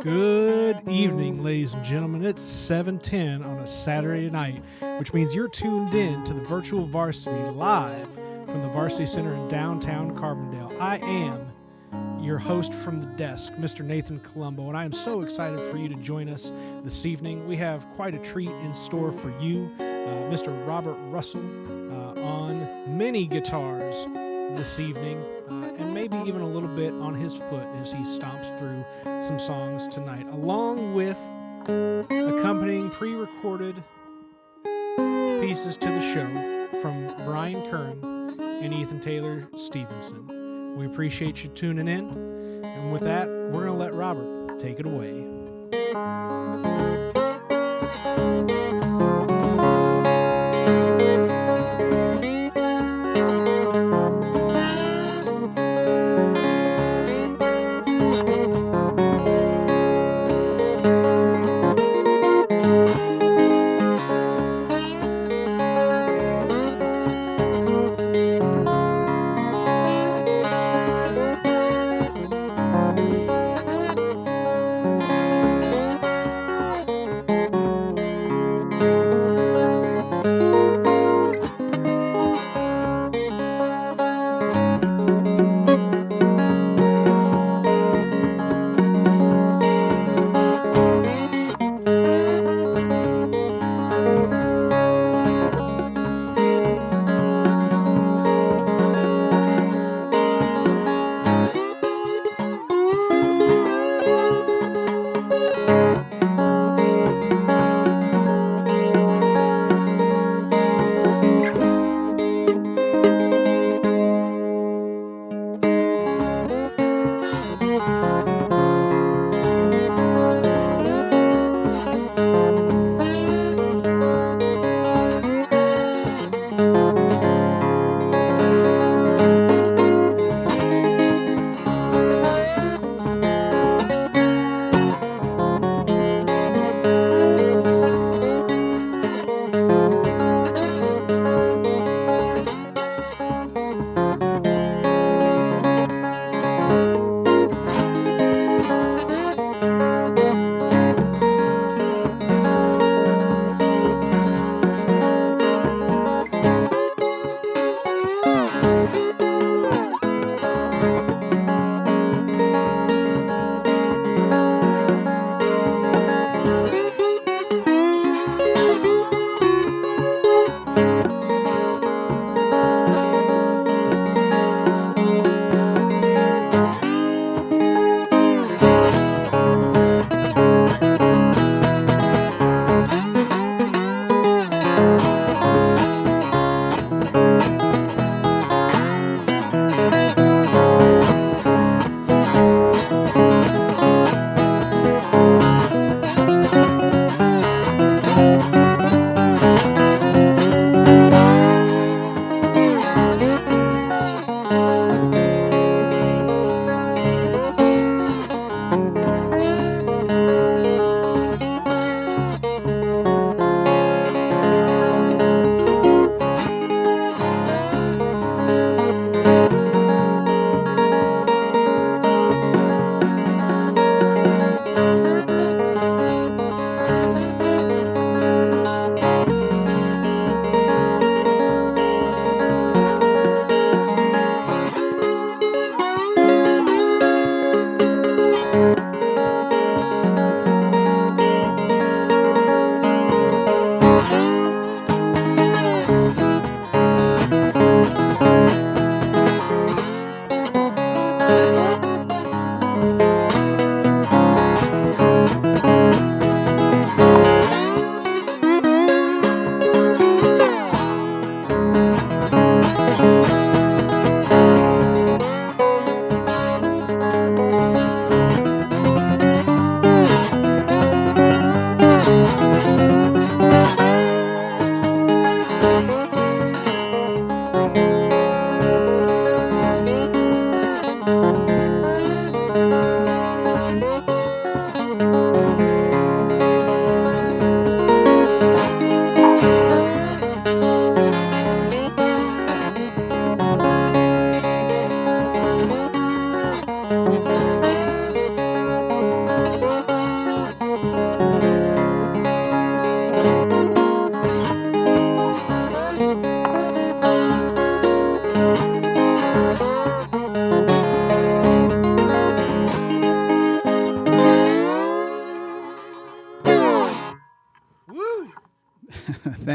Good evening, ladies and gentlemen. It's 7:10 on a Saturday night, which means you're tuned in to the virtual Varsity live from the Varsity Center in downtown Carbondale. I am your host from the desk, Mr. Nathan Colombo, and I am so excited for you to join us this evening. We have quite a treat in store for you. Mr. Robert Russell on many guitars this evening, and maybe even a little bit on his foot as he stomps through some songs tonight, along with accompanying pre-recorded pieces to the show from Brian Kern and Ethan Taylor Stevenson. We appreciate you tuning in, and with that, we're going to let Robert take it away.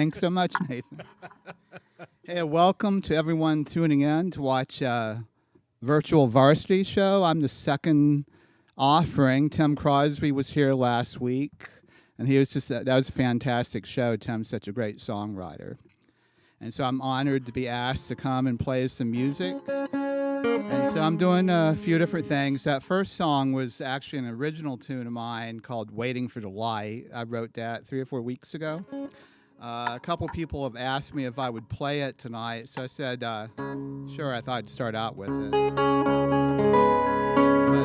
Thanks so much, Nathan. Hey, welcome to everyone tuning in to watch Virtual Varsity Show. I'm the second offering. Tim Crosby was here last week, and he was that was a fantastic show. Tim's such a great songwriter. And so I'm honored to be asked to come and play some music. And so I'm doing a few different things. That first song was actually an original tune of mine called Waiting for the Light. I wrote that 3 or 4 weeks ago. A couple people have asked me if I would play it tonight, so I said, sure, I thought I'd start out with it. But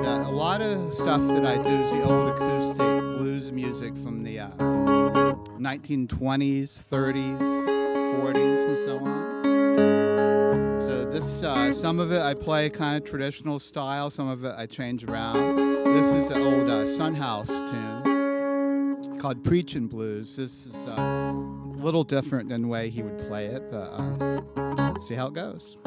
a lot of stuff that I do is the old acoustic blues music from the 1920s, 30s, 40s, and so on. So this, some of it I play kind of traditional style, some of it I change around. This is an old Sunhouse tune called Preachin' Blues. This is a little different than the way he would play it, but see how it goes.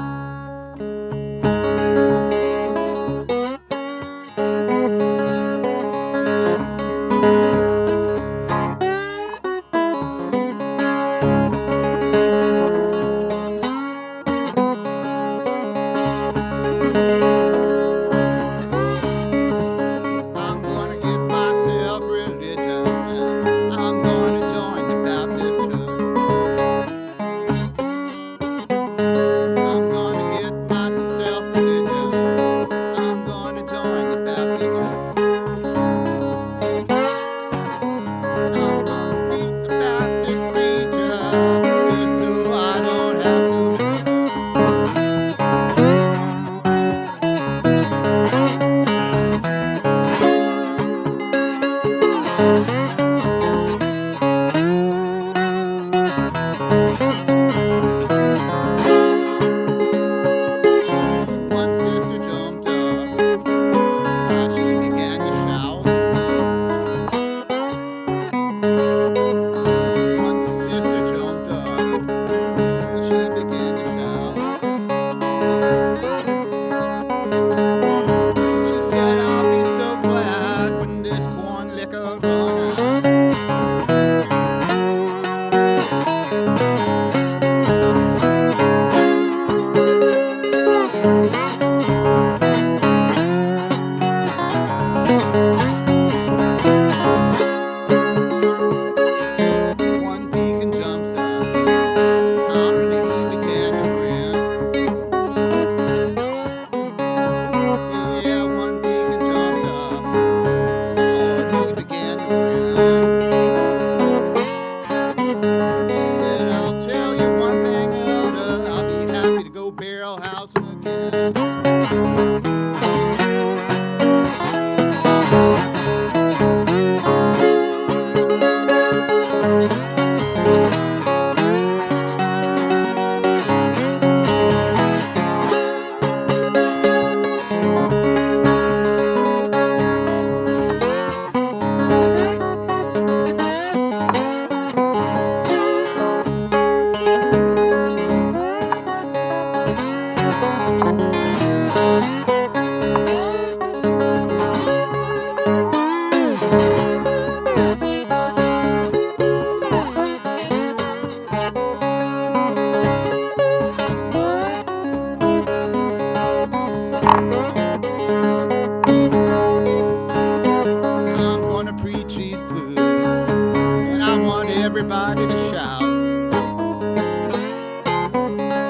Everybody to shout.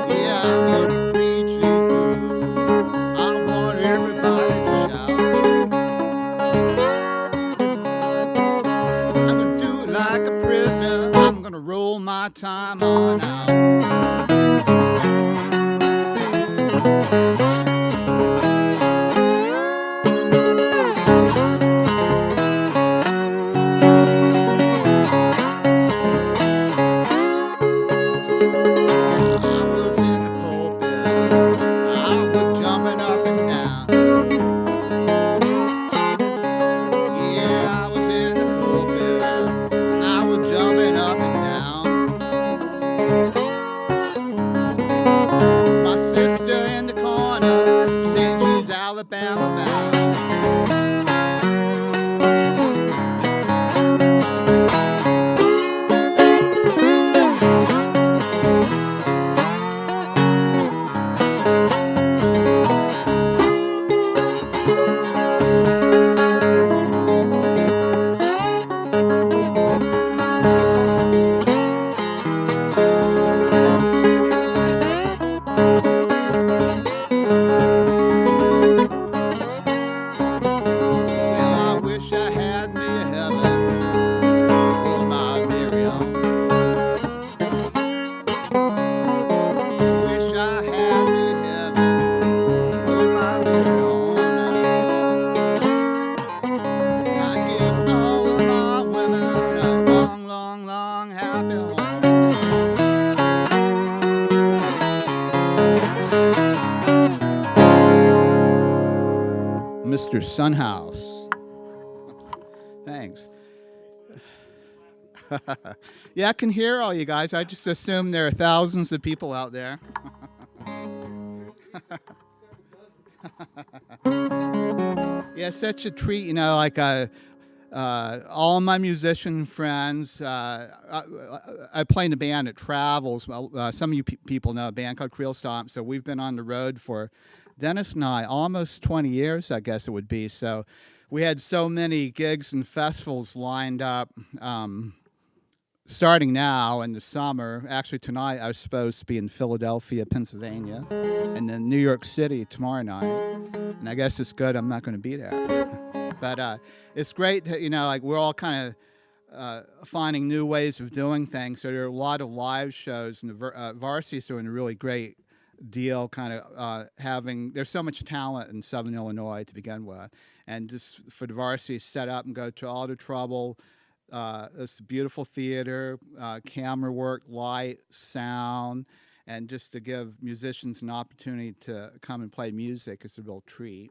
Yeah, I'm gonna preach these blues. I want everybody to shout. I'm gonna do it like a prisoner. I'm gonna roll my time on out. Alabama bound. Mr. Sunhouse. Thanks. Yeah, I can hear all you guys. I just assume there are thousands of people out there. Yeah, such a treat, you know, like all my musician friends. I play in a band that travels. Well, some of you people know a band called Creel Stomp, so we've been on the road for, Dennis and I, almost 20 years, I guess it would be. So we had so many gigs and festivals lined up. Starting now in the summer, actually tonight I was supposed to be in Philadelphia, Pennsylvania, and then New York City tomorrow night. And I guess it's good I'm not going to be there. But it's great to, you know, like we're all kind of finding new ways of doing things. So there are a lot of live shows, and the Varsity's doing a really great deal, kind of there's so much talent in Southern Illinois to begin with. And just for the Varsity to set up and go to all the trouble. It's beautiful theater, camera work, light, sound, and just to give musicians an opportunity to come and play music is a real treat.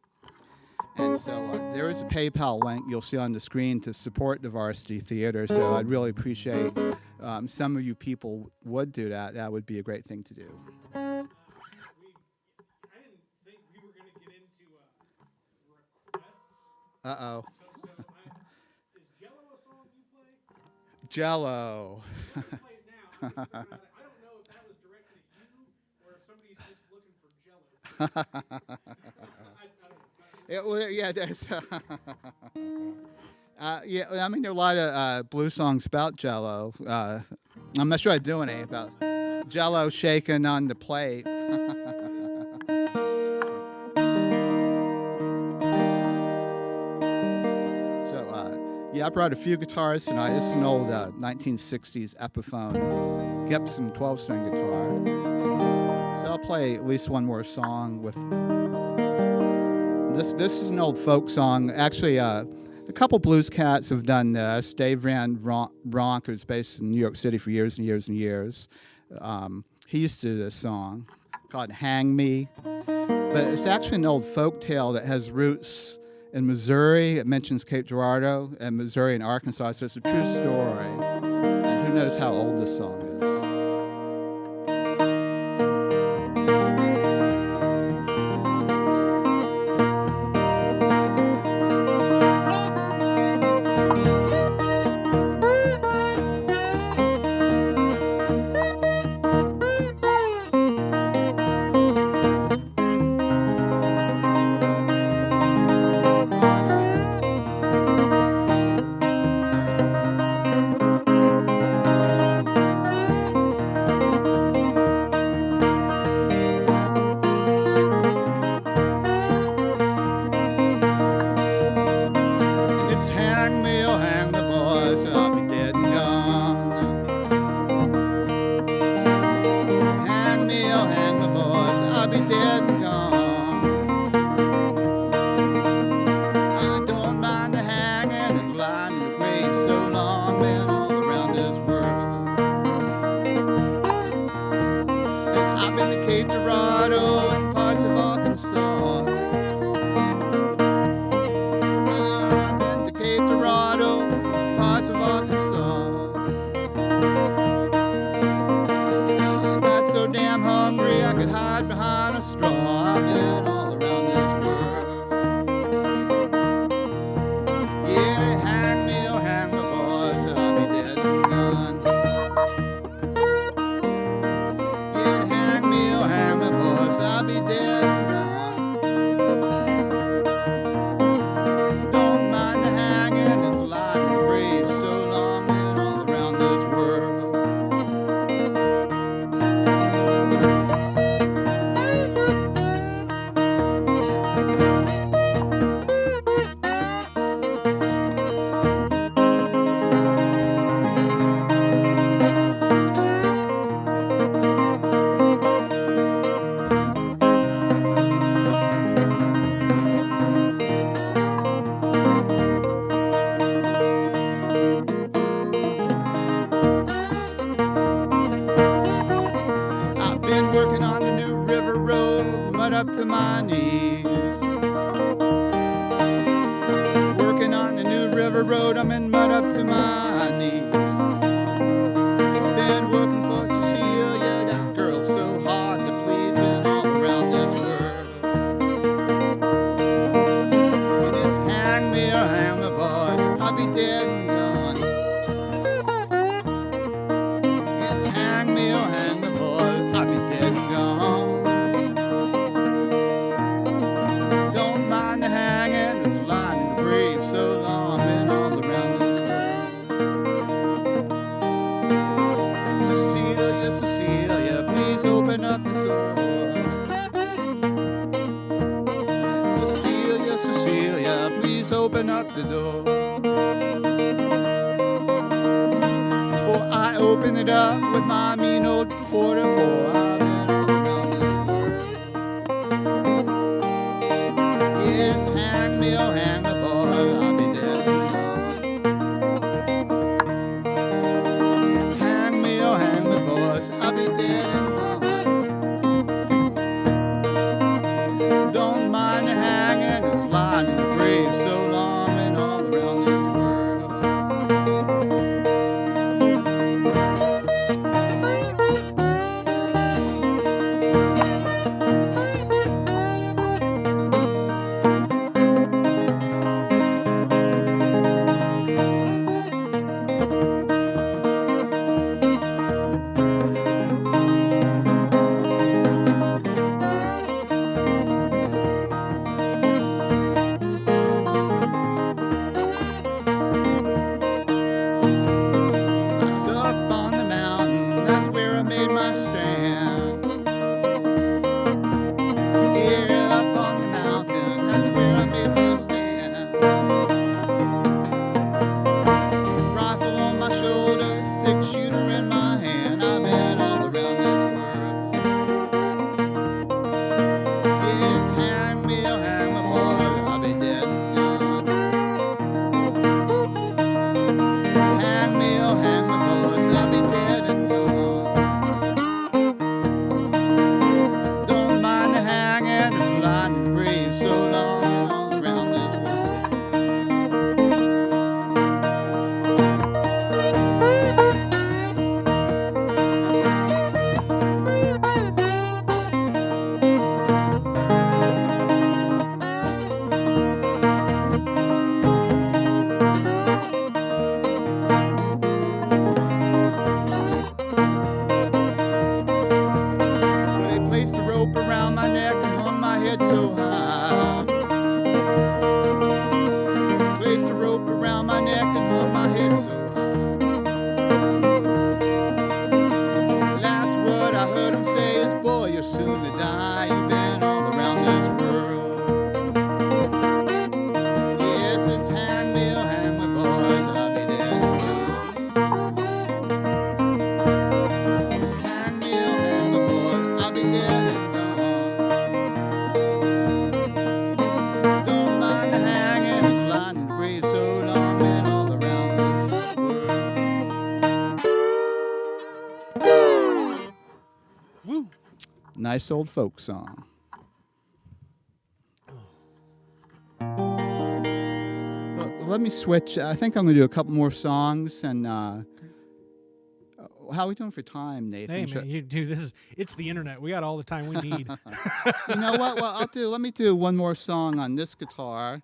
And so there is a PayPal link you'll see on the screen to support the Varsity Theater, so I'd really appreciate some of you people would do that. That would be a great thing to do. I didn't think we were going to get into requests. Uh-oh. Is Jello a song you play? Jello. You play it now. I don't know if that was directed at you or if somebody's just looking for Jello. Yeah, there's. Yeah, I mean, there are a lot of blues songs about Jello. I'm not sure I do any about Jello shaking on the plate. Yeah, I brought a few guitars tonight. This is an old 1960s Epiphone Gibson 12-string guitar. So I'll play at least one more song with this. This is an old folk song. Actually, a couple blues cats have done this. Dave Van Bronk, who's based in New York City for years and years and years, he used to do this song called "Hang Me," but it's actually an old folk tale that has roots in Missouri. It mentions Cape Girardeau and Missouri and Arkansas, so it's a true story. And who knows how old this song is. river road, I'm in mud up to my knees. Been working for Cecilia, that girl so hard to please, and all around this world. It is hang me or hang me, boys, I'll be dead and gone. It's hang me or hang me, boys, I'll be dead and gone. Don't mind the hanging, it's lying in the grave so long, been all around this world. Cecilia, Cecilia, please open up the door. Cecilia, Cecilia, please open up the door. Before I open it up with my mean old 44, I've been all around this world. Yes, hang me, oh hang me, boy, I'll be dead and gone. Hang me, oh hang me, boys, I'll be dead and gone. Don't mind the hanging, it's lying in the grave so long and all around this world. I was up on the mountain, that's where I made my stand. Here up on the mountain, that's where I made my stand. Rifle on my shoulder, 6-shooter in my hand, I've been all around this world. Yes, hang me, oh hang me, boy, I'll be dead and gone. Hang me, oh hang me, boys, I'll be dead and gone. Don't mind the hanging, it's lying in the grave so long and all around this world. They placed a rope around my neck and hung my head so high. Placed a rope around my neck and hung my head so high. Last word I heard him say is, boy, you're soon to die. You've been all around this world. Yes, it's hang me, oh hang me, boys, I'll be dead and gone. Hang me, oh hang me, boys, I'll be dead and gone. Don't mind the hanging, it's lying in the grave so long, been all around this world. Woo. Nice old folk song. Let me switch. I think I'm going to do a couple more songs. And how are we doing for time, Nathan? Hey man, it's the internet. We got all the time we need. You know what? Well, let me do one more song on this guitar.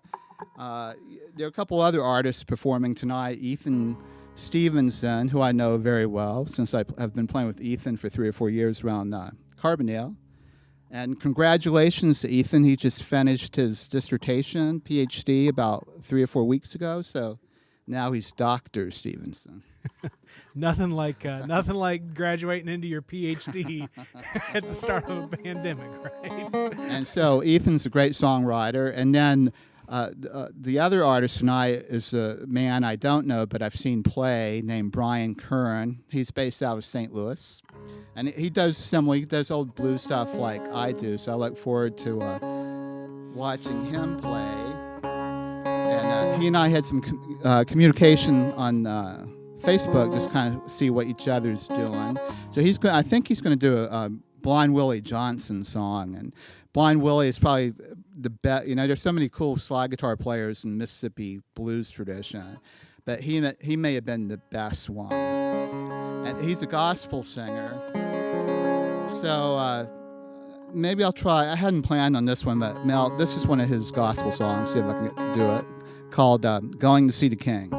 There are a couple other artists performing tonight. Ethan Stevenson, who I know very well since I have been playing with Ethan for 3 or 4 years around Carbondale. And congratulations to Ethan. He just finished his dissertation, PhD, about 3 or 4 weeks ago. So now he's Dr. Stevenson. Nothing like graduating into your PhD at the start of a pandemic, right? And so Ethan's a great songwriter. And then the other artist tonight is a man I don't know, but I've seen play, named Brian Curran. He's based out of St. Louis. And he does similar, he does old blues stuff like I do. So I look forward to watching him play. And he and I had some communication on Facebook, just kind of see what each other's doing. So I think he's going to do a Blind Willie Johnson song. And Blind Willie is probably the best. You know, there's so many cool slide guitar players in Mississippi blues tradition, but he may have been the best one. And he's a gospel singer, so maybe I'll try. I hadn't planned on this one, but Mel, this is one of his gospel songs. See if I can do it. Called "Going to See the King."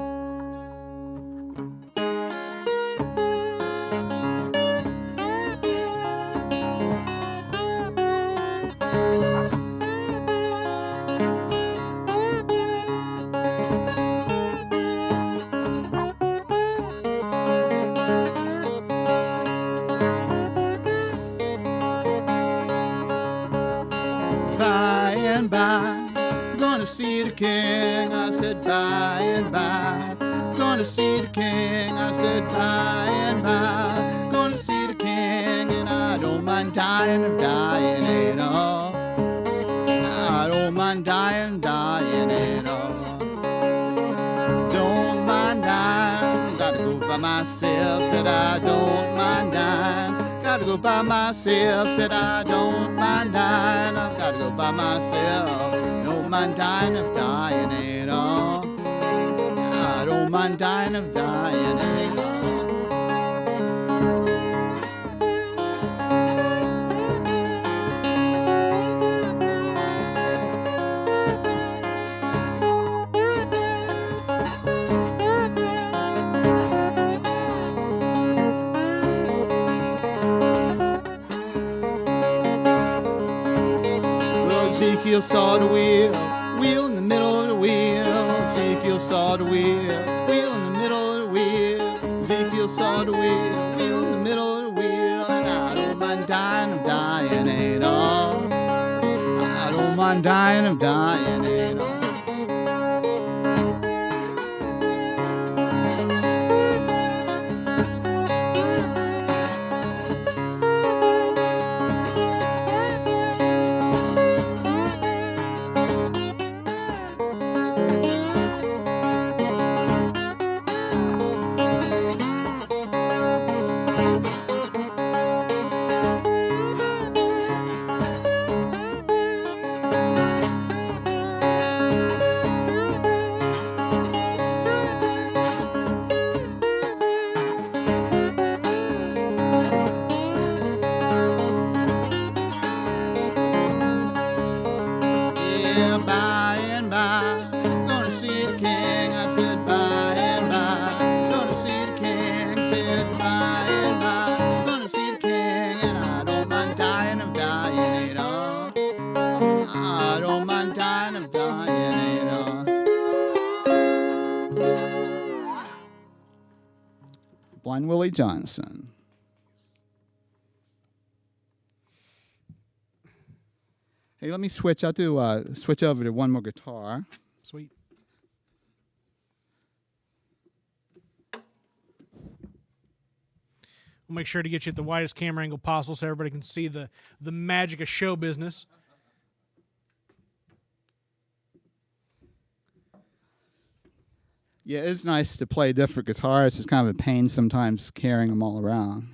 By and by, gonna see the king. I said by and by, gonna see the king. I said by and by, gonna see the king. And I don't mind dying of dying, you know. I don't mind dying, you know. Don't mind dying, gotta go by myself. Said I don't mind dying. Gotta go by myself, said I don't mind dying. I've gotta go by myself. Don't mind dying of dying at all. I don't mind dying of dying at all. Ezekiel saw the wheel in the middle of the wheel. Ezekiel saw the wheel in the middle of the wheel. Ezekiel saw the wheel in the middle of the wheel. And I don't mind dying of dying at all. I don't mind dying of dying at all. By and by, gonna see the king. I said by and by, gonna see the king. Said by and by, gonna see the king. And I don't mind dying of dying at all. I don't mind dying of dying at all. Blind Willie Johnson. Hey, let me switch. I'll do switch over to one more guitar. Sweet. We'll make sure to get you at the widest camera angle possible so everybody can see the magic of show business. Yeah, it's nice to play different guitars. It's kind of a pain sometimes carrying them all around.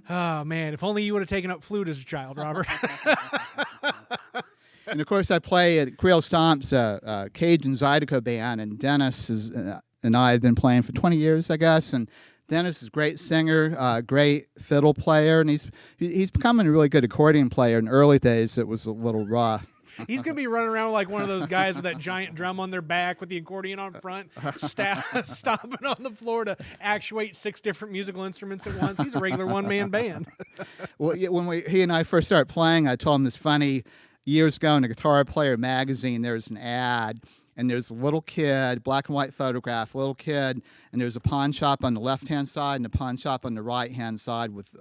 Oh, man, if only you would have taken up flute as a child, Robert. And, of course, I play at Creole Stomp's Cajun Zydeco band, and Dennis and I have been playing for 20 years, I guess. And Dennis is a great singer, great fiddle player, and he's becoming a really good accordion player. In early days, it was a little rough. He's going to be running around like one of those guys with that giant drum on their back with the accordion on front, stomping on the floor to actuate 6 different musical instruments at once. He's a regular one-man band. Well, yeah, when he and I first started playing, I told him this funny, years ago in a Guitar Player magazine, there's an ad, and there's a little kid, black and white photograph, little kid, and there's a pawn shop on the left-hand side and a pawn shop on the right-hand side with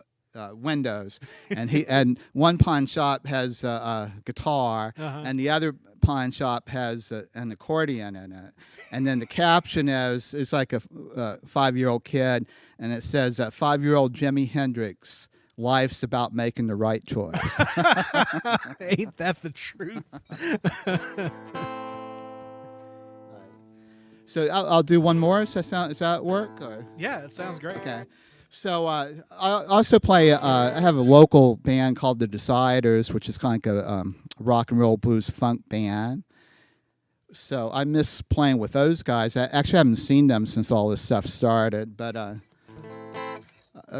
windows, and one pawn shop has a guitar, and the other pawn shop has an accordion in it, and then the caption is like a 5-year-old kid, and it says 5-year-old Jimi Hendrix, life's about making the right choice. Ain't that the truth? So I'll do one more. Does that work? Or? Yeah, it sounds great. Okay. So I also play. I have a local band called the Deciders, which is kind of like a rock and roll blues funk band. So I miss playing with those guys. I actually haven't seen them since all this stuff started. But a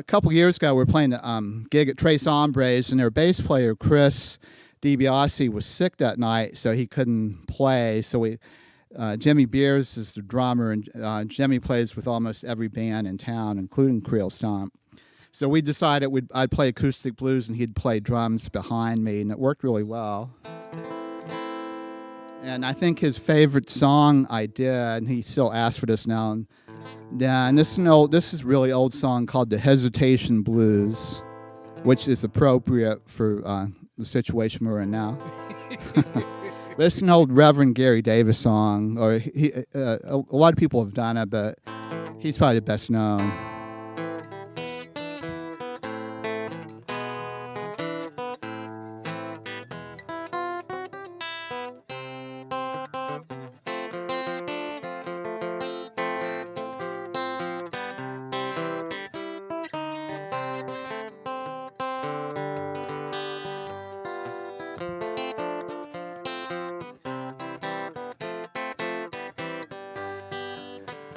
couple years ago, we were playing a gig at Tres Hombres, and their bass player Chris DiBiase was sick that night, so he couldn't play. So we. Jimmy Beers is the drummer, and Jimmy plays with almost every band in town, including Creel Stomp. So we decided I'd play acoustic blues and he'd play drums behind me, and it worked really well. And I think his favorite song I did, and he still asks for this now and then, this is a really old song called The Hesitation Blues, which is appropriate for the situation we're in now. But it's an old Reverend Gary Davis song, or a lot of people have done it, but he's probably the best known.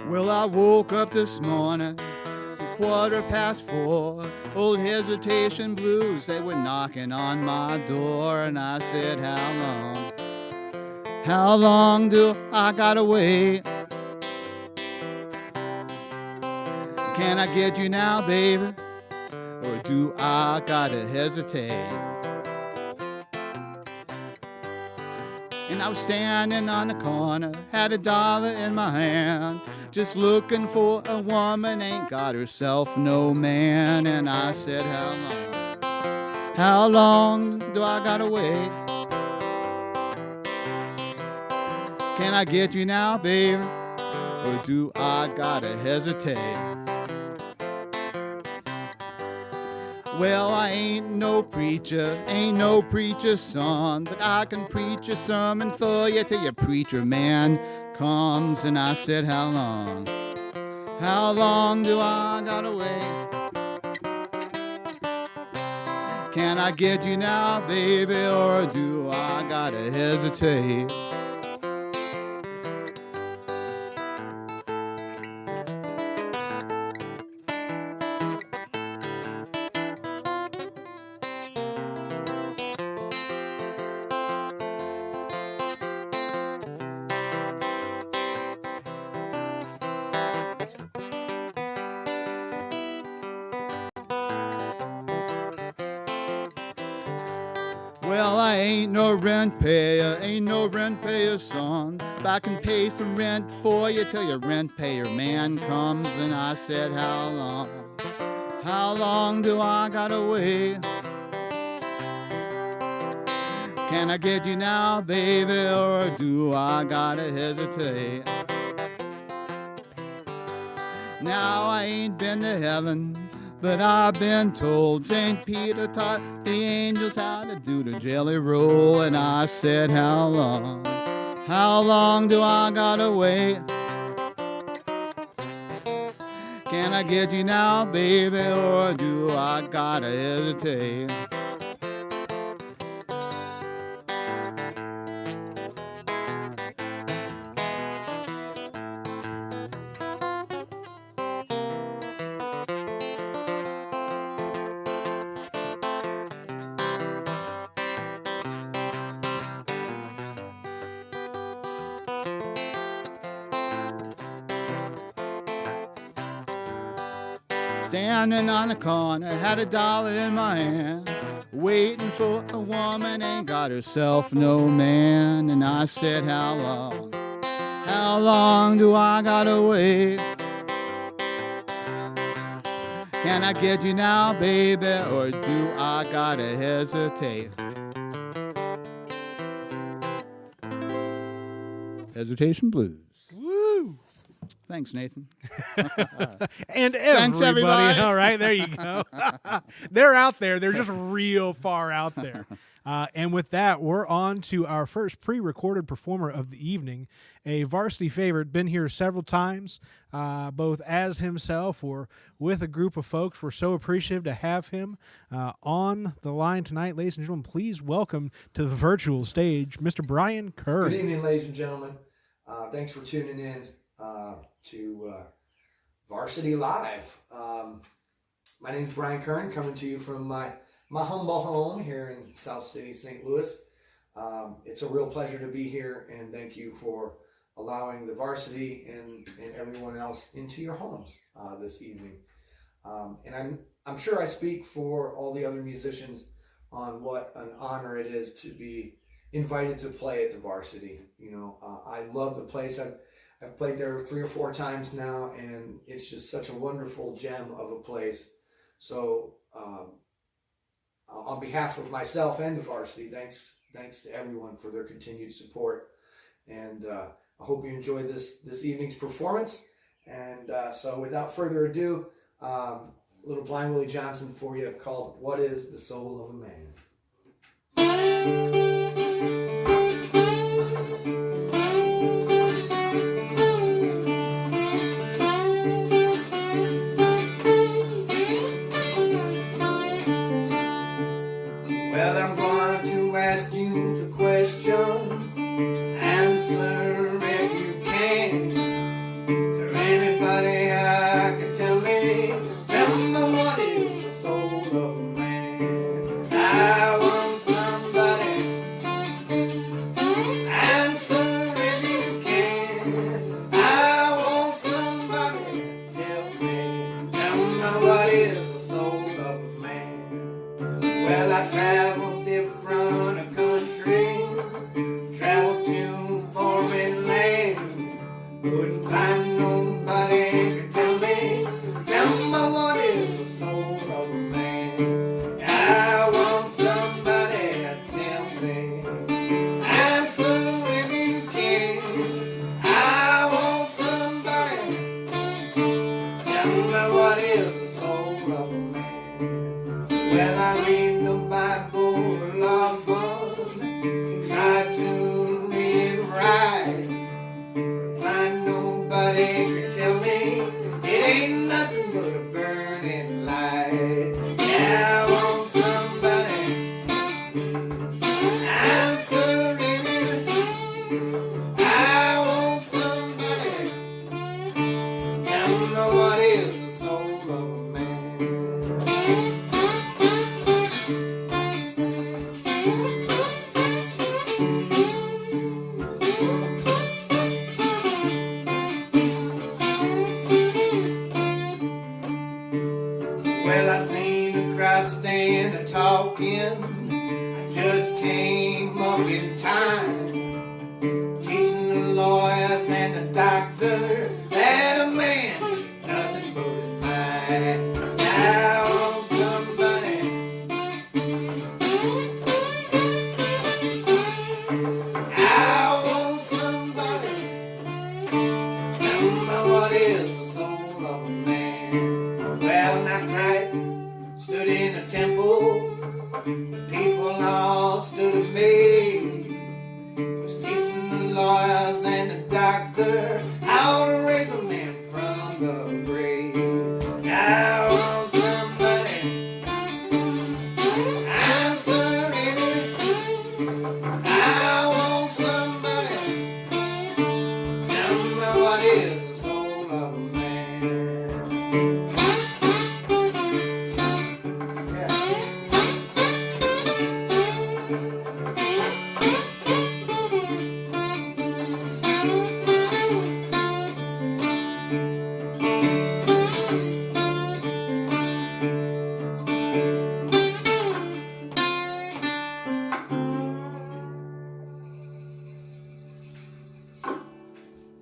Well, I woke up this morning, 4:15. Old hesitation blues, they were knocking on my door, and I said, how long do I gotta wait? Can I get you now, baby, or do I gotta hesitate? And I was standing on the corner, had $1 in my hand, just looking for a woman, ain't got herself no man. And I said, how long do I gotta wait? Can I get you now, baby, or do I gotta hesitate? Well, I ain't no preacher son, but I can preach a sermon for you till your preacher man comes. And I said, how long do I gotta wait? Can I get you now, baby, or do I gotta hesitate? Well, I ain't no rent payer, son, but I can pay some rent for you till your rent payer man comes. And I said, how long do I gotta wait? Can I get you now, baby, or do I gotta hesitate? Now I ain't been to heaven, but I've been told St. Peter taught the angels how to do the jelly roll. And I said, how long do I gotta wait? Can I get you now, baby, or do I gotta hesitate? Standing on the corner, had $1 in my hand, waiting for a woman, ain't got herself no man. And I said, how long do I gotta wait? Can I get you now, baby, or do I gotta hesitate? Hesitation Blues. Woo! Thanks, Nathan. And Thanks, everybody. All right, there you go. They're out there. They're just real far out there. And with that, we're on to our first pre-recorded performer of the evening, a varsity favorite, been here several times, both as himself or with a group of folks. We're so appreciative to have him on the line tonight. Ladies and gentlemen, please welcome to the virtual stage, Mr. Brian Kern. Good evening, ladies and gentlemen. Thanks for tuning in to Varsity Live. My name is Brian Kern, coming to you from my humble home here in South City, St. Louis. It's a real pleasure to be here, and thank you for allowing the Varsity and everyone else into your homes this evening. And I'm sure I speak for all the other musicians on what an honor it is to be invited to play at the Varsity. You know, I love the place. I've played there 3 or 4 times now, and it's just such a wonderful gem of a place. So on behalf of myself and the Varsity, thanks to everyone for their continued support. And I hope you enjoy this evening's performance. And so without further ado, a little Blind Willie Johnson for you, called "What Is the Soul of a Man?" Well, I'm going to ask you the question, answer if you can. Is there anybody I can tell me what is the soul of a man? I want somebody, answer if you can. I want somebody to tell me what is the soul of a man? Well, I traveled different a country, traveled to foreign land, couldn't find nobody to tell me what is the soul of a man. I want somebody to tell me, answer if you can. I want somebody to tell me what is the soul of a man. Well, I read the Bible a lot fun, try to read it right, find nobody can tell me it ain't nothing but a burning light. Yeah, I want somebody, answer it. I want somebody, tell me what is the soul of a man. Well, I seen the crowd standing and talking. I just came up in time, teaching the lawyers and the doctor that a man is nothing but his mind. I want somebody, I want somebody, tell me what is the soul of a man. Well, now Christ stood in the temple, the people all stood amazed. He was teaching the lawyers and the doctor how to raise a man from the grave. I want somebody, answer it. I want somebody, tell me what is the soul of a man.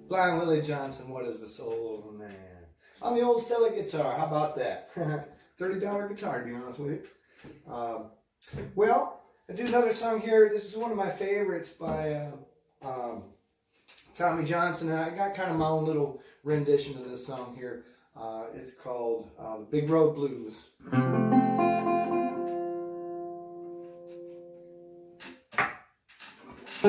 Blind Willie Johnson, what is the soul of a man? On the old Stella guitar, how about that? $30 guitar, to be honest with you. Well, I do another song here. This is one of my favorites by Tommy Johnson, and I got kind of my own little rendition of this song here. It's called The Big Road Blues. I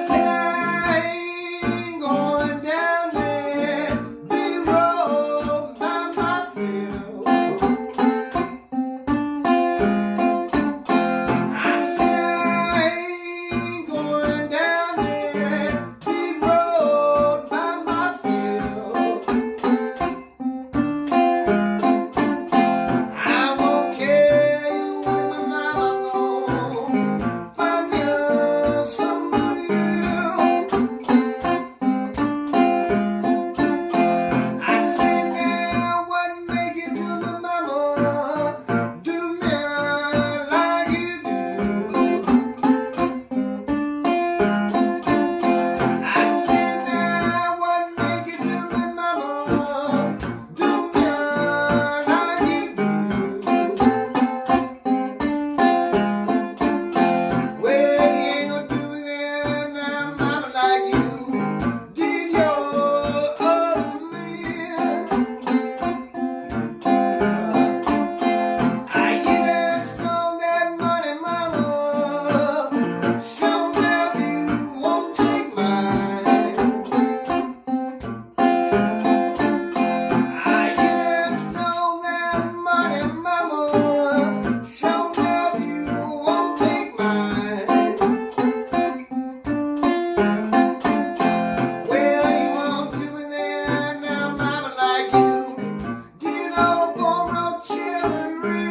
said I ain't going down that big road by myself. I said I ain't going down that big road by myself. I won't carry you with my mama gone. Find me somebody else. I said now what make you do me, mama? Do me like you do. I said now what make you do me, mama? Do me like you do. Well, you ain't gonna do that now, mama, like you did your other man. I used to know that money, mama. Show me you won't take mine. I used to know that money, mama. Show me you won't take mine. Well, you won't do that now, mama, like you did old Poro Cherry.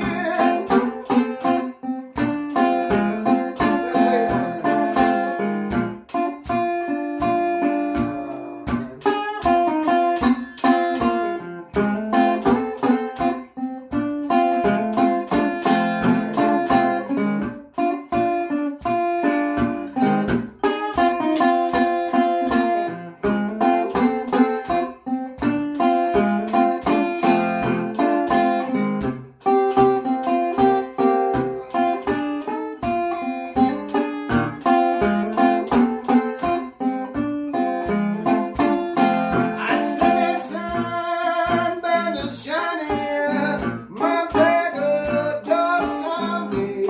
I said sunburn is shining, my back a door someday.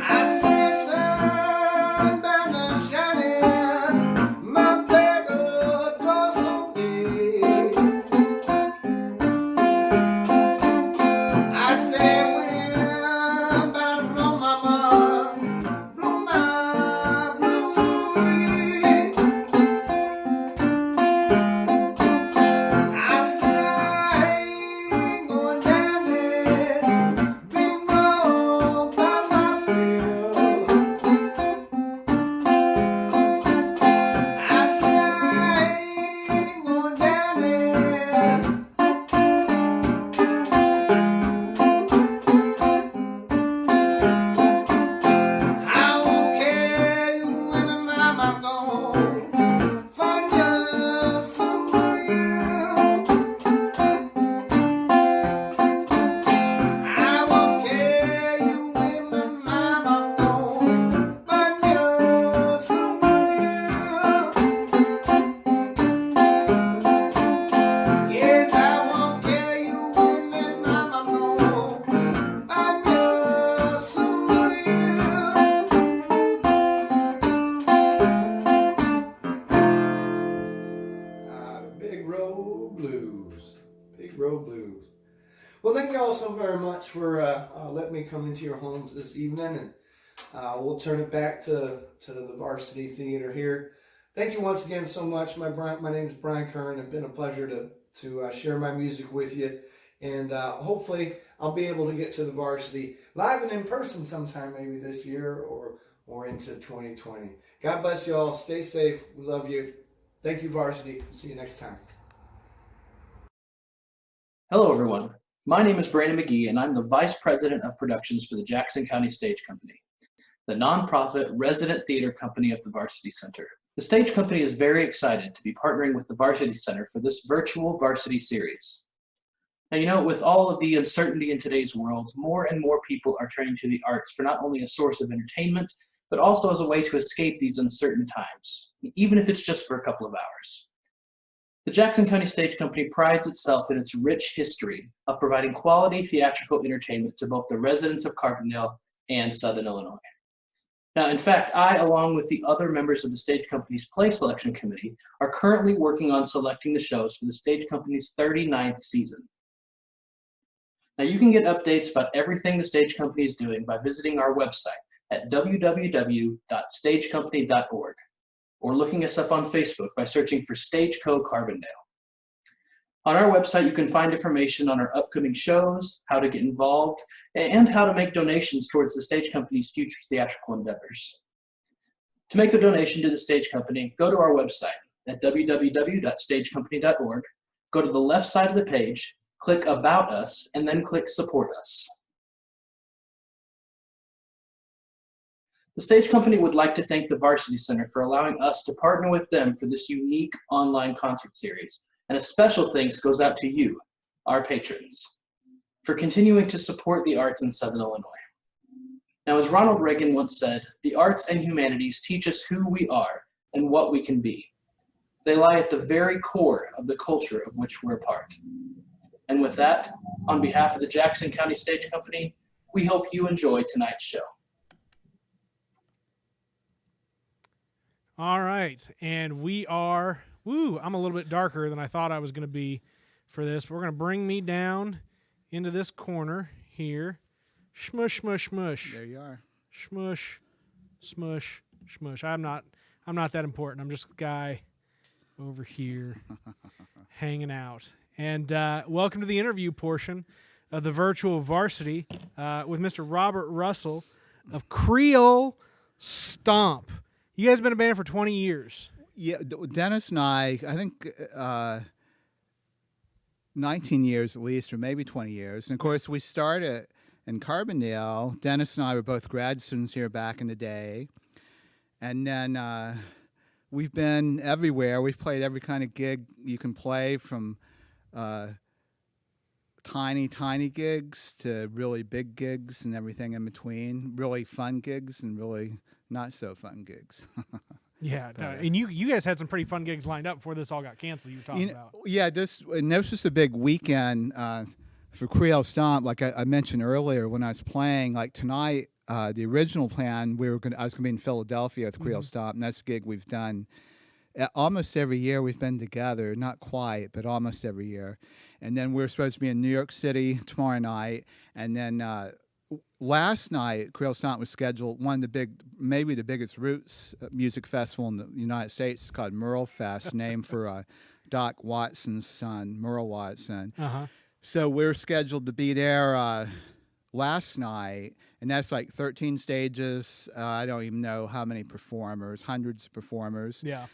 I said sunburn is shining, my back a door someday. I said when I'm about to blow my mind, blow my blue. I said I ain't going down there big road by myself. I said I ain't going down there. I won't carry you with me, mama. I'm gonna find you somebody else. I won't carry you with me, mama. I'm gonna find you somebody else. Yes, I won't carry you with me, mama. I'm gonna find you somebody else. The Big Road Blues. Big Road Blues. Well, thank you all so very much for letting me come into your homes this evening, and we'll turn it back to the Varsity Theater here. Thank you once again so much. My name is Brian Kern. It's been a pleasure to share my music with you, and hopefully I'll be able to get to the Varsity live and in person sometime, maybe this year or into 2020. God bless you all. Stay safe. We love you. Thank you, Varsity. See you next time. Hello, everyone. My name is Brandon McGee, and I'm the Vice President of Productions for the Jackson County Stage Company, the nonprofit resident theater company of the Varsity Center. The Stage Company is very excited to be partnering with the Varsity Center for this virtual Varsity series. Now, with all of the uncertainty in today's world, more and more people are turning to the arts for not only a source of entertainment, but also as a way to escape these uncertain times, even if it's just for a couple of hours. The Jackson County Stage Company prides itself in its rich history of providing quality theatrical entertainment to both the residents of Carbondale and Southern Illinois. Now, in fact, I, along with the other members of the Stage Company's Play Selection Committee, are currently working on selecting the shows for the Stage Company's 39th season. Now, you can get updates about everything the Stage Company is doing by visiting our website at www.stagecompany.org. or looking us up on Facebook by searching for Stageco Carbondale. On our website, you can find information on our upcoming shows, how to get involved, and how to make donations towards the Stage Company's future theatrical endeavors. To make a donation to the Stage Company, go to our website at www.stagecompany.org, go to the left side of the page, click About Us, and then click Support Us. The Stage Company would like to thank the Varsity Center for allowing us to partner with them for this unique online concert series. And a special thanks goes out to you, our patrons, for continuing to support the arts in Southern Illinois. Now, as Ronald Reagan once said, the arts and humanities teach us who we are and what we can be. They lie at the very core of the culture of which we're a part. And with that, on behalf of the Jackson County Stage Company, we hope you enjoy tonight's show. All right, and we are, I'm a little bit darker than I thought I was going to be for this, but we're going to bring me down into this corner here. Smush, smush, smush. There you are. Smush, smush, smush. I'm not that important. I'm just a guy over here hanging out. And welcome to the interview portion of the virtual Varsity with Mr. Robert Russell of Creole Stomp. You guys have been a band for 20 years. Yeah, Dennis and I think 19 years at least, or maybe 20 years. And of course, we started in Carbondale. Dennis and I were both grad students here back in the day. And then we've been everywhere. We've played every kind of gig you can play, from tiny gigs to really big gigs and everything in between. Really fun gigs and really not so fun gigs. Yeah, and you guys had some pretty fun gigs lined up before this all got canceled. You were talking about. Yeah, this was just a big weekend for Creole Stomp. Like I mentioned earlier, when I was playing, like tonight, the original plan I was going to be in Philadelphia with Creole Stomp, and that's a gig we've done almost every year. We've been together, not quite, but almost every year. And then we're supposed to be in New York City tomorrow night, and then last night, Creole Stomp was scheduled, maybe the biggest roots music festival in the United States. It's called Merle Fest, named for Doc Watson's son, Merle Watson. Uh-huh. So we're scheduled to be there last night, and that's like 13 stages. I don't even know how many performers, hundreds of performers. Yeah.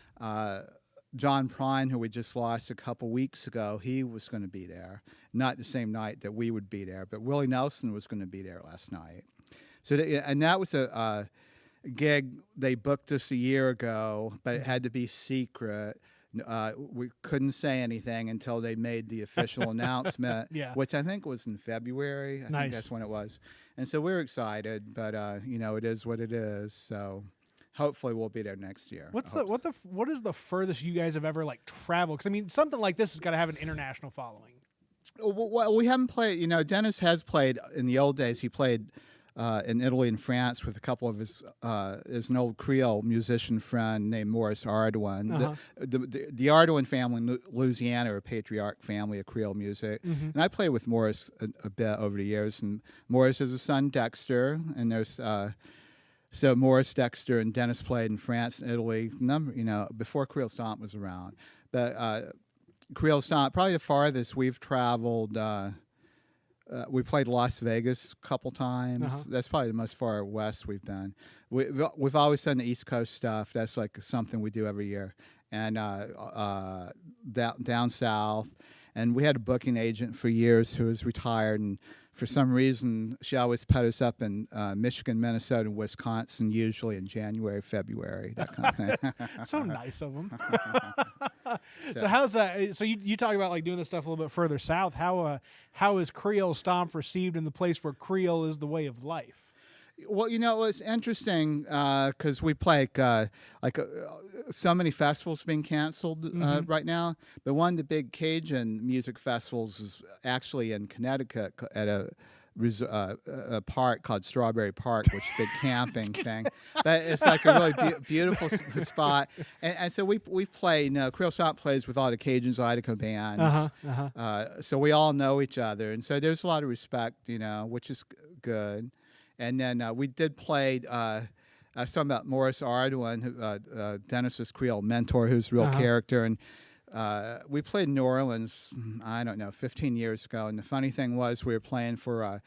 John Prine, who we just lost a couple weeks ago, he was going to be there. Not the same night that we would be there, but Willie Nelson was going to be there last night. So, and that was a gig they booked us a year ago, but it had to be secret. We couldn't say anything until they made the official announcement, which I think was in February. I think that's when it was. And so we're excited, but it is what it is. So hopefully we'll be there next year. What is the furthest you guys have ever traveled? Because I mean, something like this has got to have an international following. Well, we haven't played. Dennis has played in the old days. He played in Italy and France with a couple of his an old Creole musician friend named Maurice Ardouin. Uh-huh. The Ardouin family in Louisiana are a patriarch family of Creole music, and I played with Maurice a bit over the years. And Maurice has a son, Dexter, and there's so Maurice, Dexter, and Dennis played in France and Italy. Before Creole Stomp was around, but Creole Stomp, probably the farthest we've traveled. We played Las Vegas a couple times. Uh-huh. That's probably the most far west we've been. We've always done the East Coast stuff. That's like something we do every year. And down south. And we had a booking agent for years who was retired, and for some reason, she always put us up in Michigan, Minnesota, and Wisconsin, usually in January, February, that kind of thing. So nice of them. So how's that? So you talk about like doing this stuff a little bit further south. How is Creole Stomp received in the place where Creole is the way of life? Well, you know, it's interesting because we play so many festivals being canceled right now. But one of the big Cajun music festivals is actually in Connecticut at a park called Strawberry Park, which is a big camping thing. But it's like a really beautiful spot. And so we play, you know, Creole Stomp plays with all the Cajun Zydeco bands. So we all know each other. And so there's a lot of respect, you know, which is good. And then we did play, I was talking about Morris Ardoin, Dennis's Creole mentor, who's a real character. And we played in New Orleans, I don't know, 15 years ago. And the funny thing was we were playing for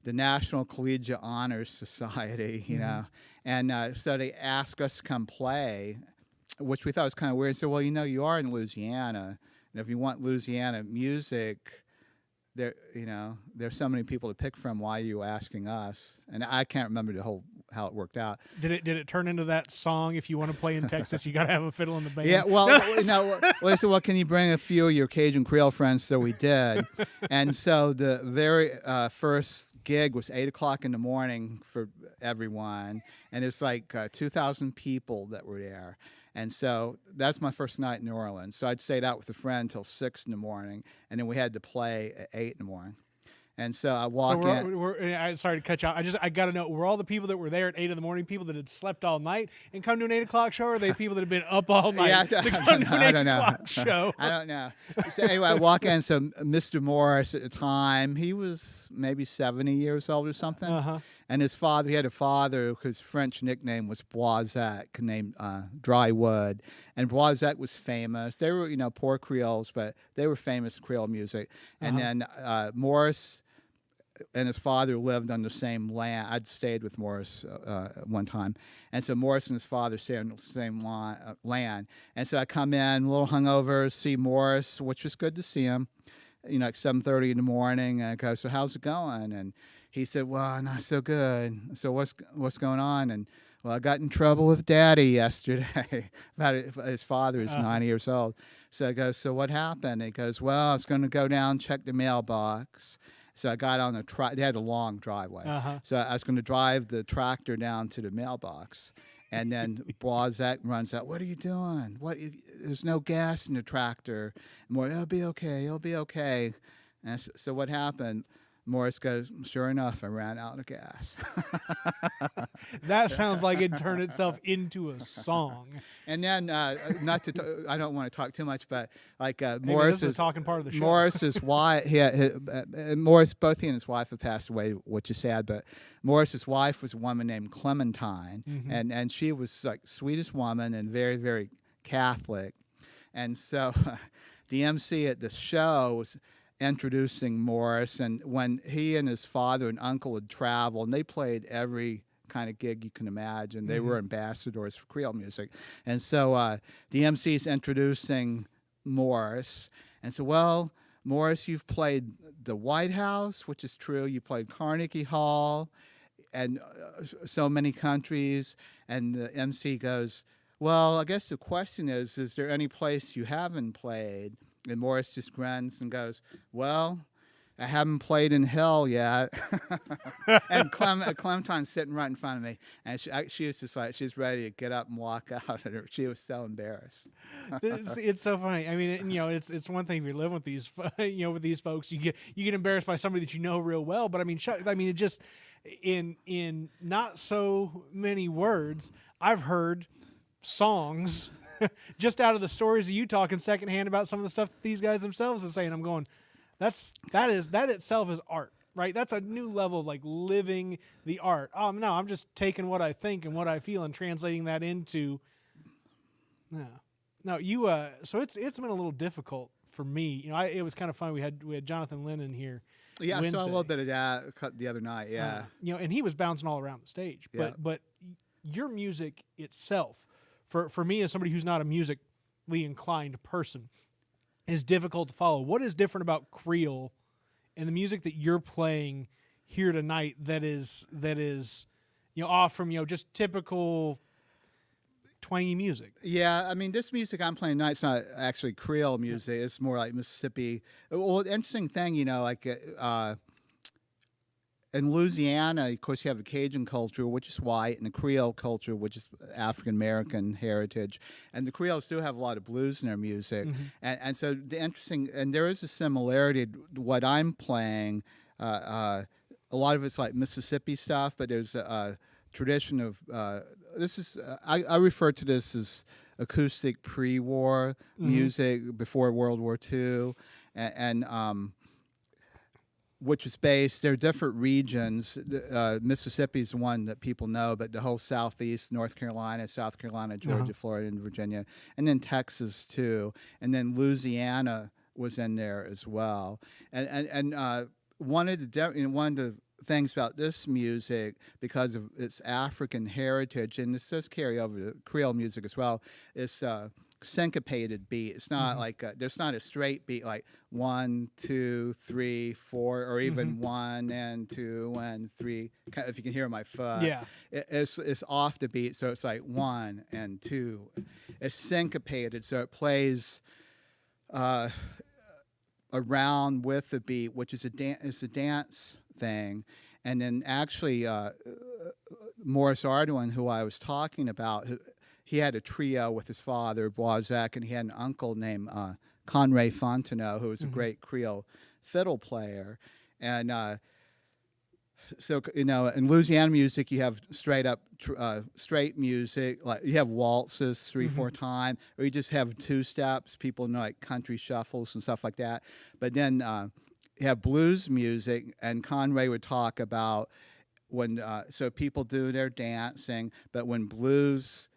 the National Collegiate Honors Society, you know. And so they asked us to come play, which we thought was kind of weird. So, well, you know, you are in Louisiana. And if you want Louisiana music, there, you know, there's so many people to pick from. Why are you asking us? And I can't remember how it worked out. Did it turn into that song? If you want to play in Texas, you got to have a fiddle in the band. Yeah, well, you know, well, I said, well, can you bring a few of your Cajun Creole friends? So we did, and so the very first gig was 8 o'clock in the morning for everyone, and it's like 2,000 people that were there. And so that's my first night in New Orleans. So I'd stayed out with a friend till 6 in the morning, and then we had to play at 8 in the morning. And so I walk in. I'm sorry to cut you off. I got to know, were all the people that were there at 8 in the morning people that had slept all night and come to an 8 o'clock show, or are they people that have been up all night I don't know. Show? I don't know. So anyway, I walk in. So Mr. Morris at the time, he was maybe 70 years old or something. And his father, he had a father whose French nickname was Boisec, named Dry Wood. And Boisec was famous. They were, you know, poor Creoles, but they were famous Creole music. And then Morris and his father lived on the same land. I'd stayed with Morris one time. And so Morris and his father stayed on the same land. And so I come in, a little hungover, see Morris, which was good to see him, you know, at 7:30 in the morning. And I go, so how's it going? And he said, well, not so good. So what's going on? And, well, I got in trouble with Daddy yesterday. His father is 90 years old. So I go, so what happened? He goes, well, I was going to go down and check the mailbox. So I got on they had a long driveway. So I was going to drive the tractor down to the mailbox. And then Boisec runs out, what are you doing? There's no gas in the tractor. And more, it'll be okay, it'll be okay. And so what happened? Morris goes, sure enough, I ran out of gas. That sounds like it turned itself into a song. And then, I don't want to talk too much, but like Morris is the talking part of the show. Morris's wife, both he and his wife have passed away, which is sad. But Morris's wife was a woman named Clementine, and she was like sweetest woman and very, very Catholic. And so, the MC at the show was introducing Morris, and when he and his father and uncle had traveled, and they played every kind of gig you can imagine. They were ambassadors for Creole music. And so the MC's introducing Morris. And so, well, Morris, you've played the White House, which is true. You played Carnegie Hall and so many countries. And the MC goes, well, I guess the question is there any place you haven't played? And Morris just grins and goes, well, I haven't played in hell yet. And Clementine's sitting right in front of me. And she was just like, she was ready to get up and walk out. And she was so embarrassed. It's so funny. I mean, you know, it's one thing if you live with these, you know, with these folks, you get embarrassed by somebody that you know real well. But I mean, it just, in not so many words, I've heard songs just out of the stories of you talking secondhand about some of the stuff that these guys themselves are saying. I'm going, that itself is art, right? That's a new level of like living the art. No, I'm just taking what I think and what I feel and translating that into. No, you. So it's been a little difficult for me. You know, it was kind of fun. We had Jonathan Lennon here. Yeah, Wednesday. I saw a little bit of that the other night. Yeah, you know, and he was bouncing all around the stage. But your music itself. For me, as somebody who's not a musically inclined person, is difficult to follow. What is different about Creole and the music that you're playing here tonight that is off from just typical twangy music? Yeah, I mean, this music I'm playing tonight's not actually Creole music. It's more like Mississippi. Well, the interesting thing, in Louisiana, of course, you have the Cajun culture, which is white, and the Creole culture, which is African American heritage. And the Creoles do have a lot of blues in their music. And so the interesting, and there is a similarity to what I'm playing. A lot of it's like Mississippi stuff, but there's a tradition of, I refer to this as acoustic pre-war music before World War II. And which was based, there are different regions. Mississippi is the one that people know, but the whole Southeast, North Carolina, South Carolina, Georgia, Florida, and Virginia, and then Texas too, and then Louisiana was in there as well. And one of the things about this music, because of its African heritage, and this does carry over to Creole music as well, is syncopated beat. It's not like there's not a straight beat like 1, 2, 3, 4, or even 1 and 2 and 3. If you can hear my foot, it's off the beat, so it's like 1 and 2. It's syncopated, so it plays around with the beat, which is a dance thing. And then actually, Morris Ardoin, who I was talking about, he had a trio with his father, Boisec, and he had an uncle named Conrad Fontenot, who was a great Creole fiddle player. And so, in Louisiana music, you have straight music, like you have waltzes 3-4 time, or you just have 2 steps. People know like country shuffles and stuff like that. But then you have blues music, and Conway would talk about when so people do their dancing, but when blues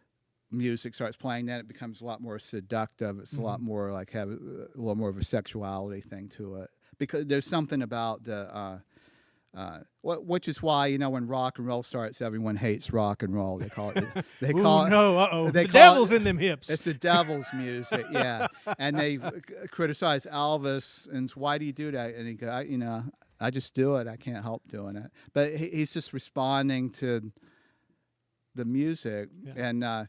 music starts playing, then it becomes a lot more seductive. It's a lot more like have a little more of a sexuality thing to it, because there's something about the which is why when rock and roll starts, everyone hates rock and roll. They call it. They call it. The devil's in them hips. It's the devil's music, yeah. And they criticize Elvis, and why do you do that? And he goes, I just do it. I can't help doing it. But he's just responding to the music, and.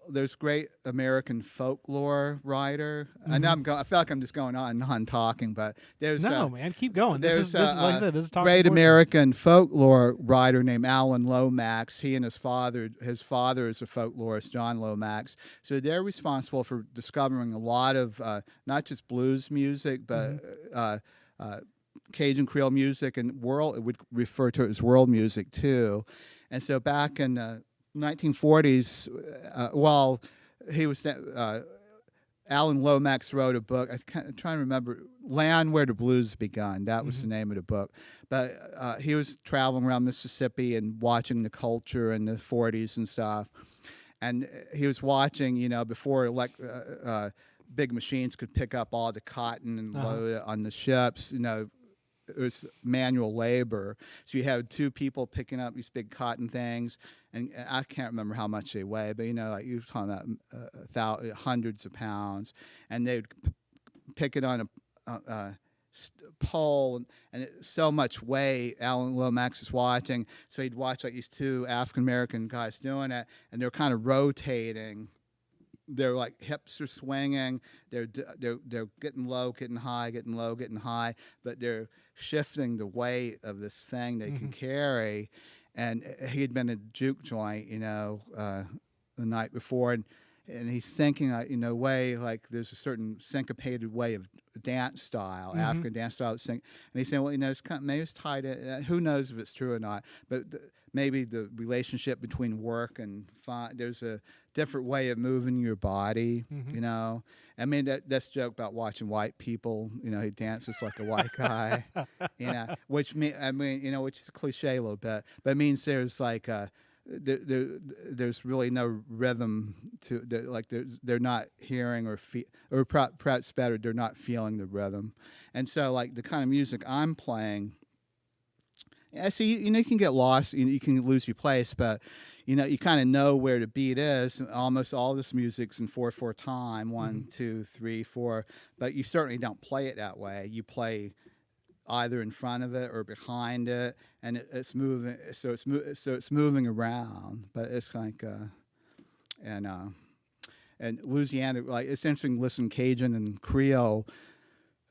There's great American folklore writer. I know I feel like I'm just going on and on talking, but there's man, keep going. This is like I said, this is talking great sports. American folklore writer named Alan Lomax. He and his father is a folklorist, John Lomax. So they're responsible for discovering a lot of not just blues music, but Cajun Creole music and it would refer to it as world music too. And so back in 1940s, while he was Alan Lomax wrote a book. I'm trying to remember, Land Where the Blues Begun. That was the name of the book. But he was traveling around Mississippi and watching the culture in the 40s and stuff. And he was watching, before big machines could pick up all the cotton and load it on the ships, it was manual labor. So you had 2 people picking up these big cotton things, and I can't remember how much they weigh, but like you were talking about hundreds of pounds, and they'd pick it on a pole, and so much weight. Alan Lomax is watching, so he'd watch like these 2 African American guys doing it, and they're kind of rotating. Their like hips are swinging. They're getting low, getting high, getting low, getting high. But they're shifting the weight of this thing they can carry. And he'd been at a juke joint, the night before, and he's thinking, way like there's a certain syncopated way of dance style, African dance style. And he's saying, well, it's maybe it's tied in. Who knows if it's true or not? But maybe the relationship between work and fun. There's a different way of moving your body. I mean, that's a joke about watching white people. He dances like a white guy. Which which is a cliche a little bit, but it means there's like there's really no rhythm to like they're not hearing or perhaps better, they're not feeling the rhythm. And so like the kind of music I'm playing Yeah, so you can get lost, you can lose your place, but you kind of know where the beat is. Almost all this music's in 4/4 time, 1, 2, 3, 4, but you certainly don't play it that way. You play either in front of it or behind it, and it's moving. So it's moving around, but it's like and Louisiana, like it's interesting. Listen, Cajun and Creole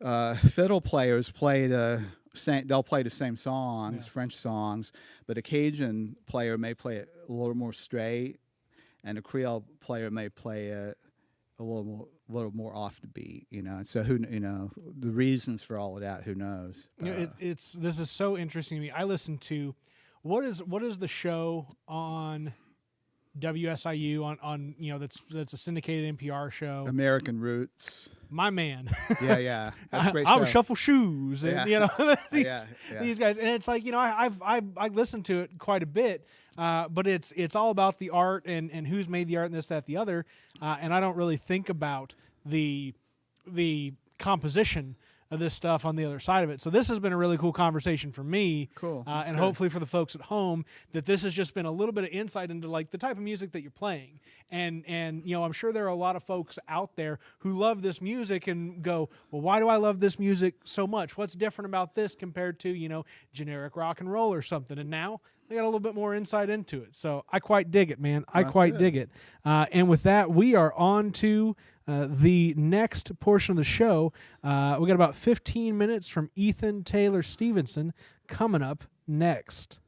fiddle players play they'll play the same songs, French songs, but a Cajun player may play it a little more straight, and a Creole player may play it a little more off the beat. So the reasons for all of that, who knows? This is so interesting to me. I listen to what is the show on WSIU on that's a syndicated NPR show. American Roots. My man. Yeah, that's a great I show. would shuffle shoes, and Yeah. these guys, and it's like I listened to it quite a bit, but it's all about the art and who's made the art and this, that, the other, and I don't really think about the composition of this stuff on the other side of it. So this has been a really cool conversation for me. Cool. And hopefully for the folks at home, that this has just been a little bit of insight into like the type of music that you're playing. And I'm sure there are a lot of folks out there who love this music and go, well, why do I love this music so much? What's different about this compared to, generic rock and roll or something? And now they got a little bit more insight into it. So I quite dig it, man. I quite dig it. And with that, we are on to the next portion of the show. We got about 15 minutes from Ethan Taylor Stevenson coming up next.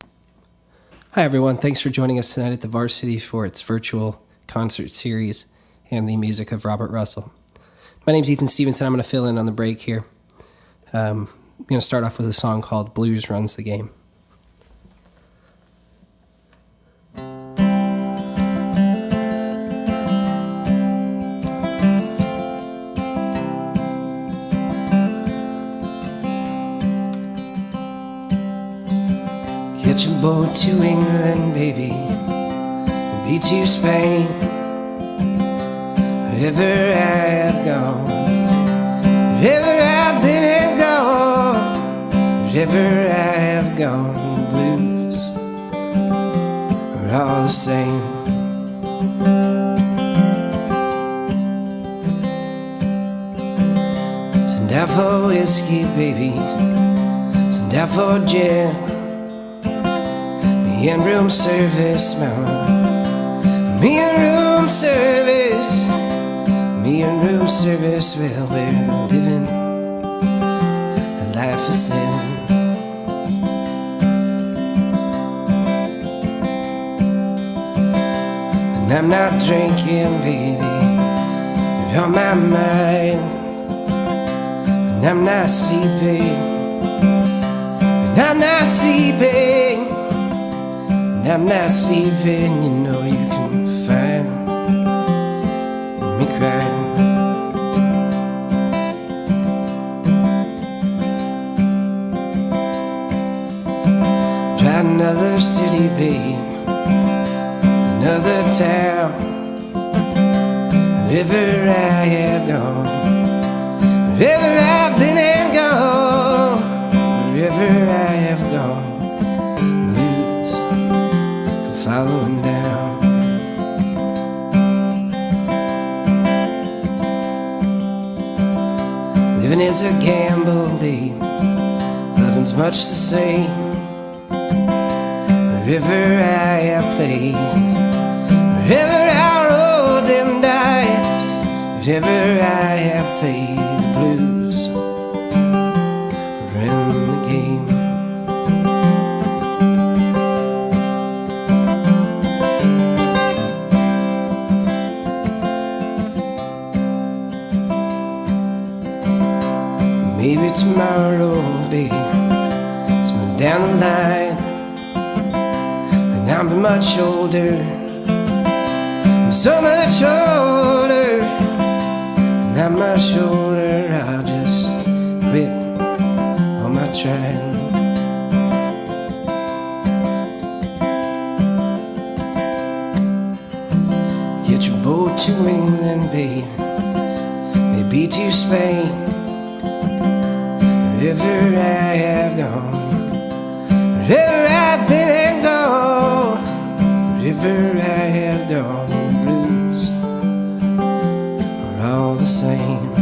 Hi, everyone. Thanks for joining us tonight at the Varsity for its virtual concert series and the music of Robert Russell. My name's Ethan Stevenson. I'm going to fill in on the break here. I'm going to start off with a song called Blues Runs the Game. Catch a boat to England, baby, and beat to Spain. Wherever I have gone, wherever I've been and gone, wherever I have gone, the blues are all the same. Send out for whiskey, baby, send out for gin. Me and room service, mama. Me and room service. Me and room service. Well, we're living a life of sin. And I'm not drinking, baby. You're on my mind. And I'm not sleeping. And I'm not sleeping. I'm not sleeping, you can find me crying. Try another city, babe, another town. Wherever I have gone, wherever I've been and gone, wherever I have gone, following down. Living is a gamble, babe. Loving's much the same. Wherever I have played, wherever our rolled them dice, wherever I have played the blues, around the game. Maybe tomorrow, babe, somewhere down the line, and I'm much older, I'm so much older, and I'm much older, I'll just quit all my trying. Get your boat to England, babe, maybe to Spain. Wherever I have gone, wherever wherever I have gone, the blues are all the same.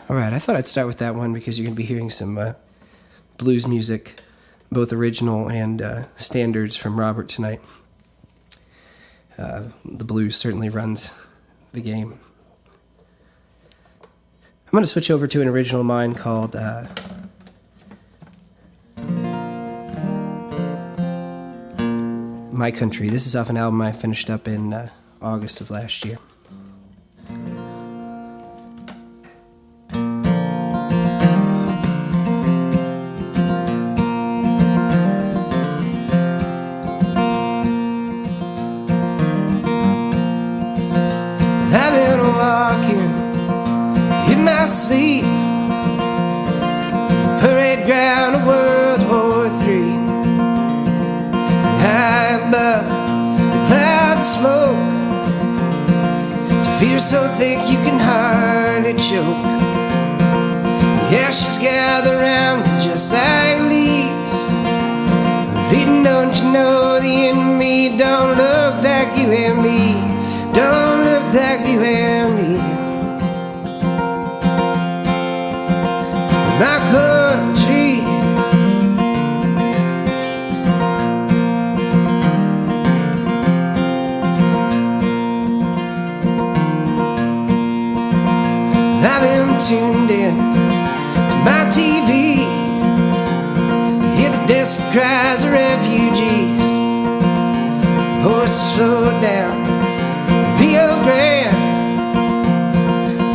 Alright, I thought I'd start with that one because you're going to be hearing some blues music, both original and standards from Robert tonight. The blues certainly runs the game. I'm going to switch over to an original of mine called My Country. This is off an album I finished up in August of last year. I've been walking in my sleep, parade ground of World War III. High above the cloud smoke, it's a fear so thick you can hardly choke. The ashes gather round me just like leaves, reading, don't you know the enemy don't look like you and me, don't look like you and me. My country, I've been tuned in to my TV, hear the desperate cries of refugees, voices slow down Rio Grande,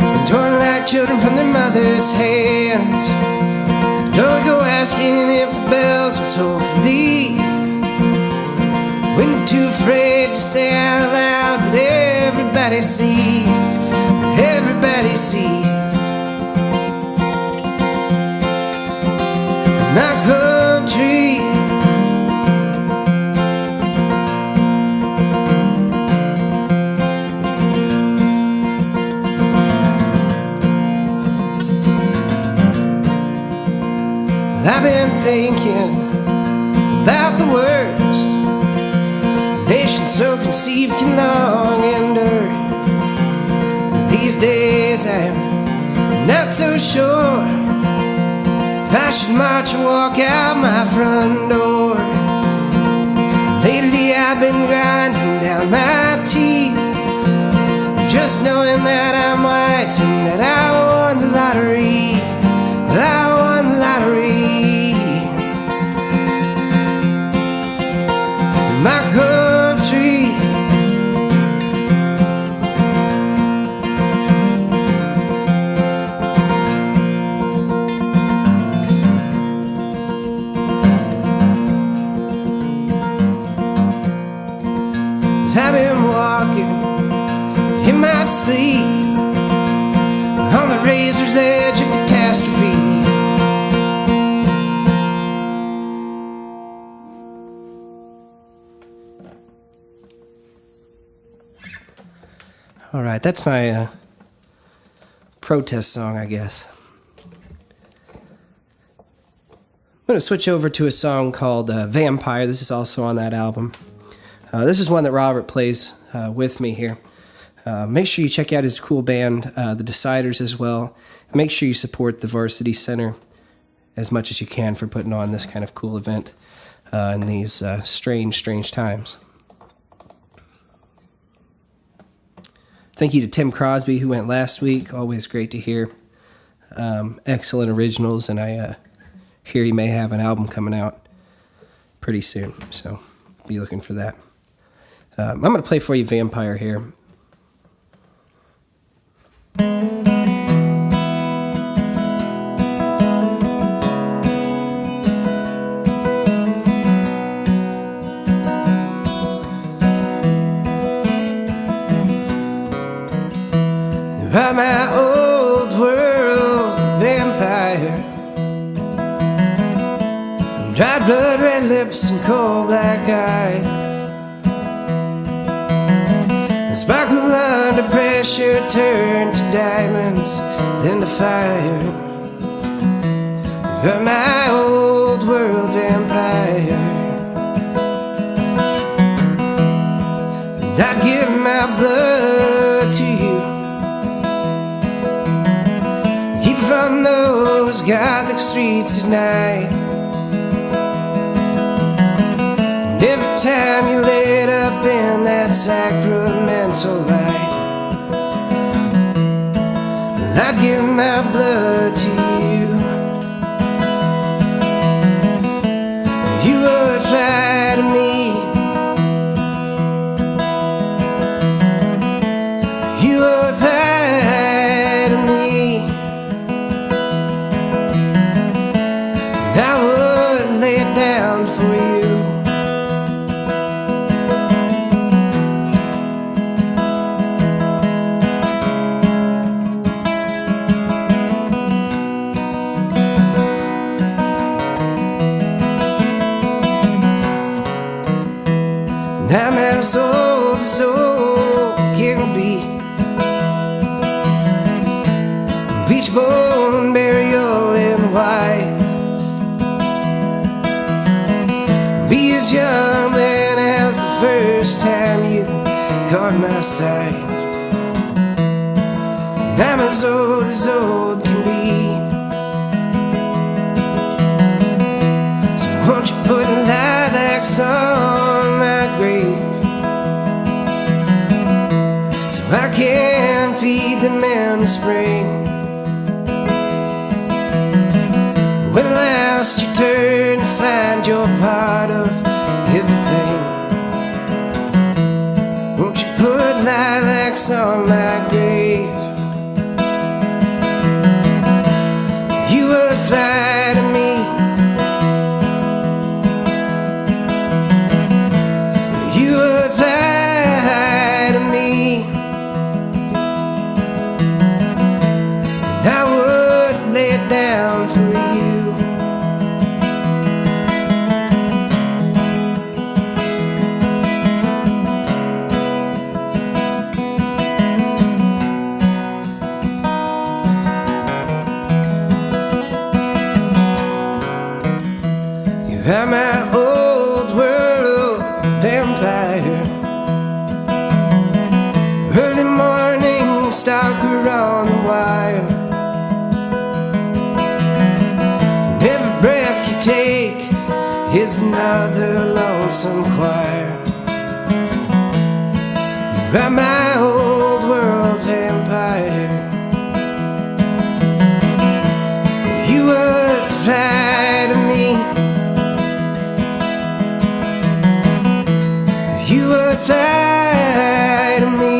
and torn like children from their mother's hands. Don't go asking if the bells will toll for thee, when you're too afraid to say out loud what everybody sees, what everybody sees. My country, I've been thinking about the words a nation so conceived can long endure. These days I'm not so sure if I should march or walk out my front door. Lately I've been grinding down my teeth, just knowing that I'm white and that I won the lottery. Well, I won the lottery. My country, as I've been walking in my sleep on the razor's edge of catastrophe. All right, that's my protest song, I guess. I'm going to switch over to a song called Vampire. This is also on that album. This is one that Robert plays with me here. Make sure you check out his cool band, The Deciders, as well. Make sure you support the Varsity Center as much as you can for putting on this kind of cool event in these strange times. Thank you to Tim Crosby, who went last week. Always great to hear. Excellent originals, and I hear he may have an album coming out pretty soon, so be looking for that. I'm going to play for you Vampire here. By my old world vampire, dried blood, red lips, and coal black eyes, and sparkle under pressure. pressure turned to diamonds, then to fire. You're my old world vampire, and I'd give my blood to you. Keep from those gothic streets at night. And every time you lit up in that sacramental light, I'd give my blood to you. You would fly to me. You would fly to me. And I would lay it down for you. I'm as old as old can be. Beach bone burial in white. Be as young then as the first time you caught my sight. And I'm as old can be. So won't you put lilacs on my grave, so I can feed them in the spring. When at last you turn to find you're part of everything, won't you put lilacs on my grave? You would fly to me. You would fly to me. And I would lay it down for you. You're my old world vampire, early morning stalker on the wire. And every breath you take is another lonesome choir. You're my old world vampire. You would fly to me. You would fly to me.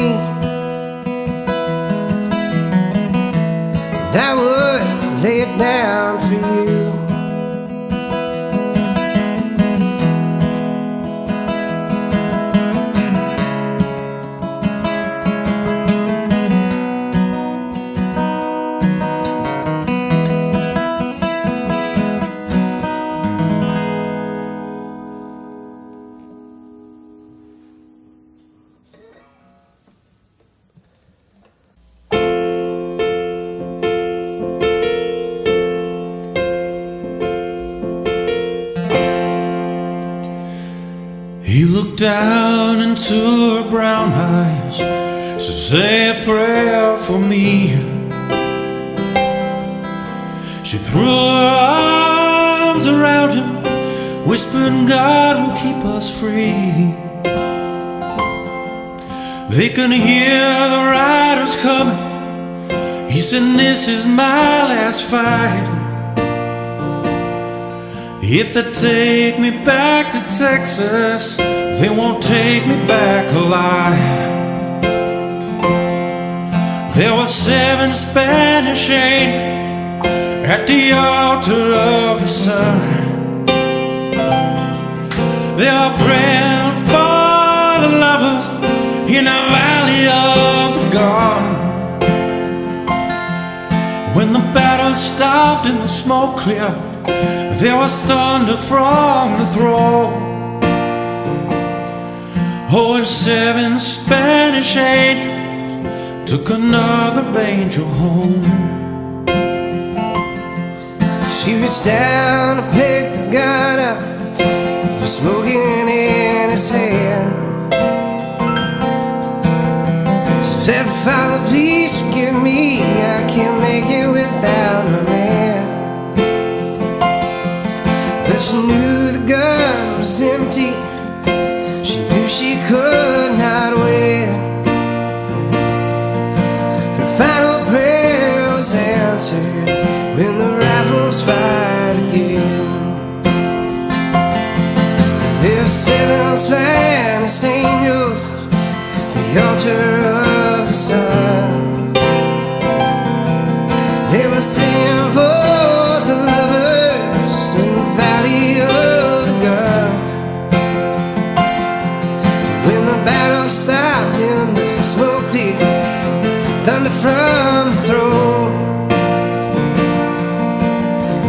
And I would lay it down for you. He looked down into her brown eyes, said, "Say a prayer for me." She threw her arms around him, whispered, "God will keep us free." They can hear the riders coming. He said, "This is my last fight. If they take me back to Texas, they won't take me back alive." There were 7 Spanish angels at the altar of the sun. They are praying for the lover in the valley of the gone. When the battle stopped and the smoke cleared, there was thunder from the throne. Oh, and 7 Spanish angels took another angel home. She reached down to pick the gun up, was smoking in his hand. She said, Father, please forgive me, I can't make it without my man. But she knew the gun was empty, she knew she could not win. Her final prayer was answered when the rifles fired again. And there were 7 Spanish angels, the altar of the sun. They were singing for the lovers in the valley of the gun. When the battle stopped and the smoke cleared, thunder from the throne,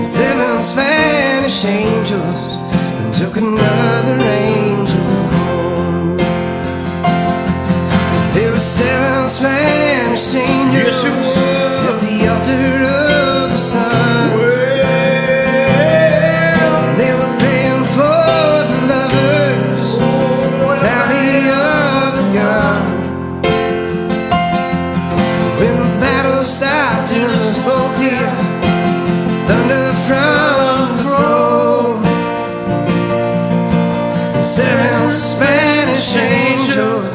7 Spanish angels and took another angel home. There were 7 Spanish angels at the altar of the sun. And they were praying for the lovers, valley of the gun. When the battle stopped and the smoke cleared, thunder from the throne, 7 Spanish angels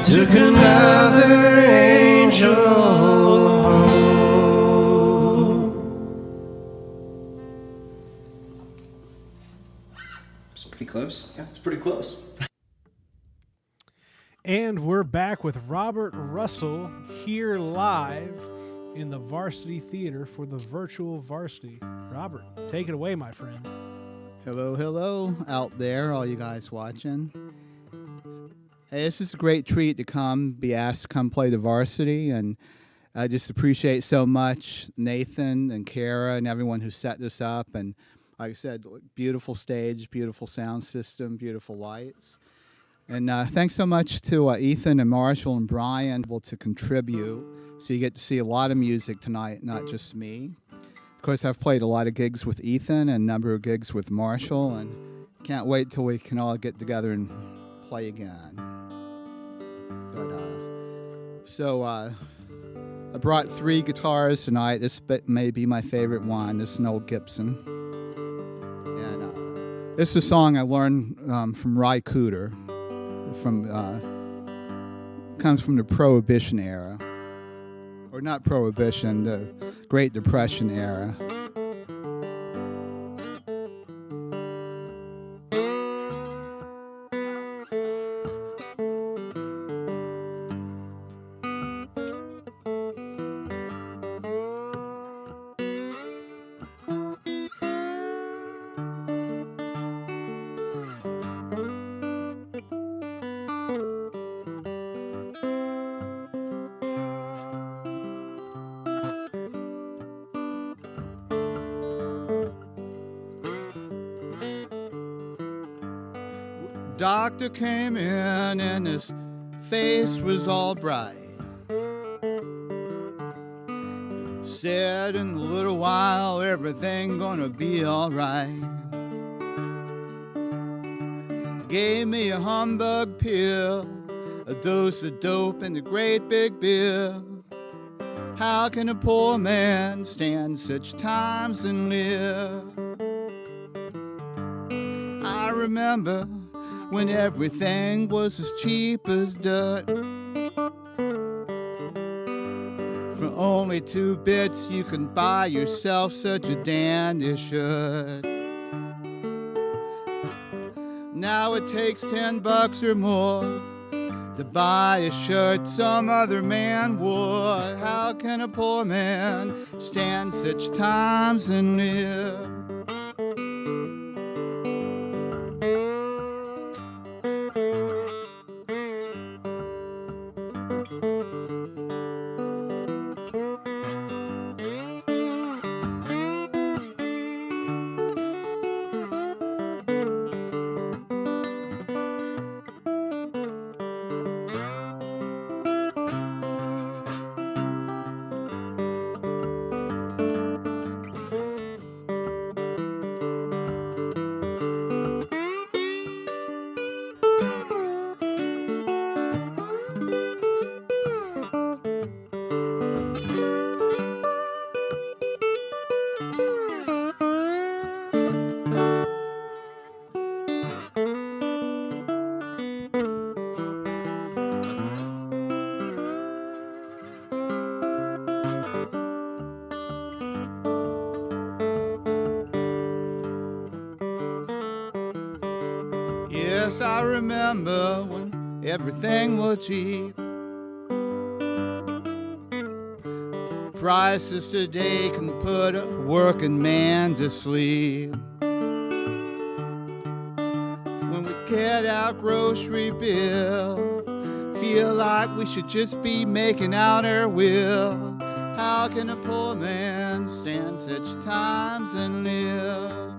took another angel home. It's pretty close. Yeah, it's pretty close. And we're back with Robert Russell here live in the Varsity Theater for the virtual Varsity. Robert, take it away, my friend. Hello, hello out there, all you guys watching. Hey, this is a great treat to be asked to come play the Varsity, and I just appreciate so much Nathan and Kara and everyone who set this up. And like I said, beautiful stage, beautiful sound system, beautiful lights. And thanks so much to Ethan and Marshall and Brian able to contribute. So you get to see a lot of music tonight, not just me. Of course, I've played a lot of gigs with Ethan and a number of gigs with Marshall, and can't wait till we can all get together and play again. But I brought 3 guitars tonight. This may be my favorite one. This is an old Gibson. And this is a song I learned from Ry Cooder. Comes from the Prohibition era. Or not Prohibition, the Great Depression era. Doctor came in and his face was all bright. Said in a little while everything gonna be all right. Gave me a humbug pill, a dose of dope and a great big bill. How can a poor man stand such times and live? I remember when everything was as cheap as dirt. For only 2 bits you can buy yourself such a dandy shirt. Now it takes $10 or more to buy a shirt some other man wore. How can a poor man stand such times and live? Yes, I remember when everything was cheap. Prices today can put a working man to sleep. When we get our grocery bill, feel like we should just be making out our will. How can a poor man stand such times and live?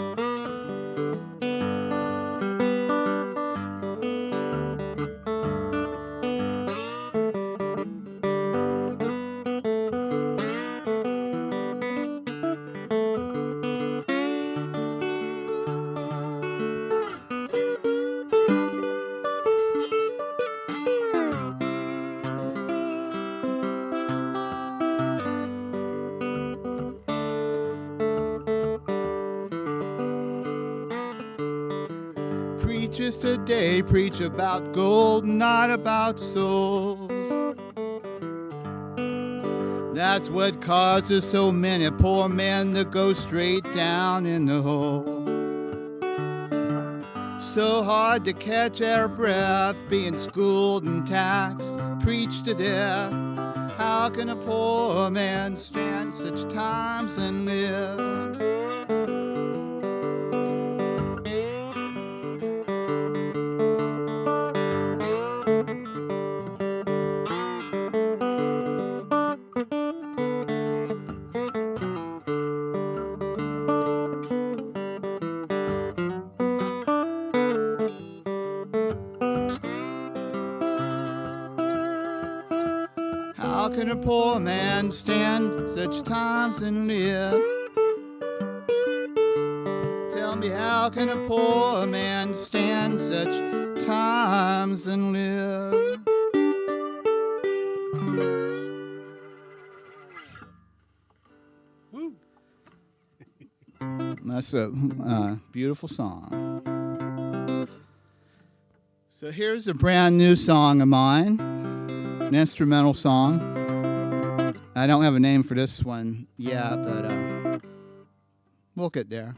Preachers today preach about gold, not about souls. That's what causes so many poor men to go straight down in the hole. So hard to catch our breath, being schooled and taxed, preached to death. How can a poor man stand such times and live? How can a poor man stand such times and live? Tell me, how can a poor man stand such times and live? Woo. That's a beautiful song. So here's a brand new song of mine, an instrumental song. I don't have a name for this one yet, but we'll get there.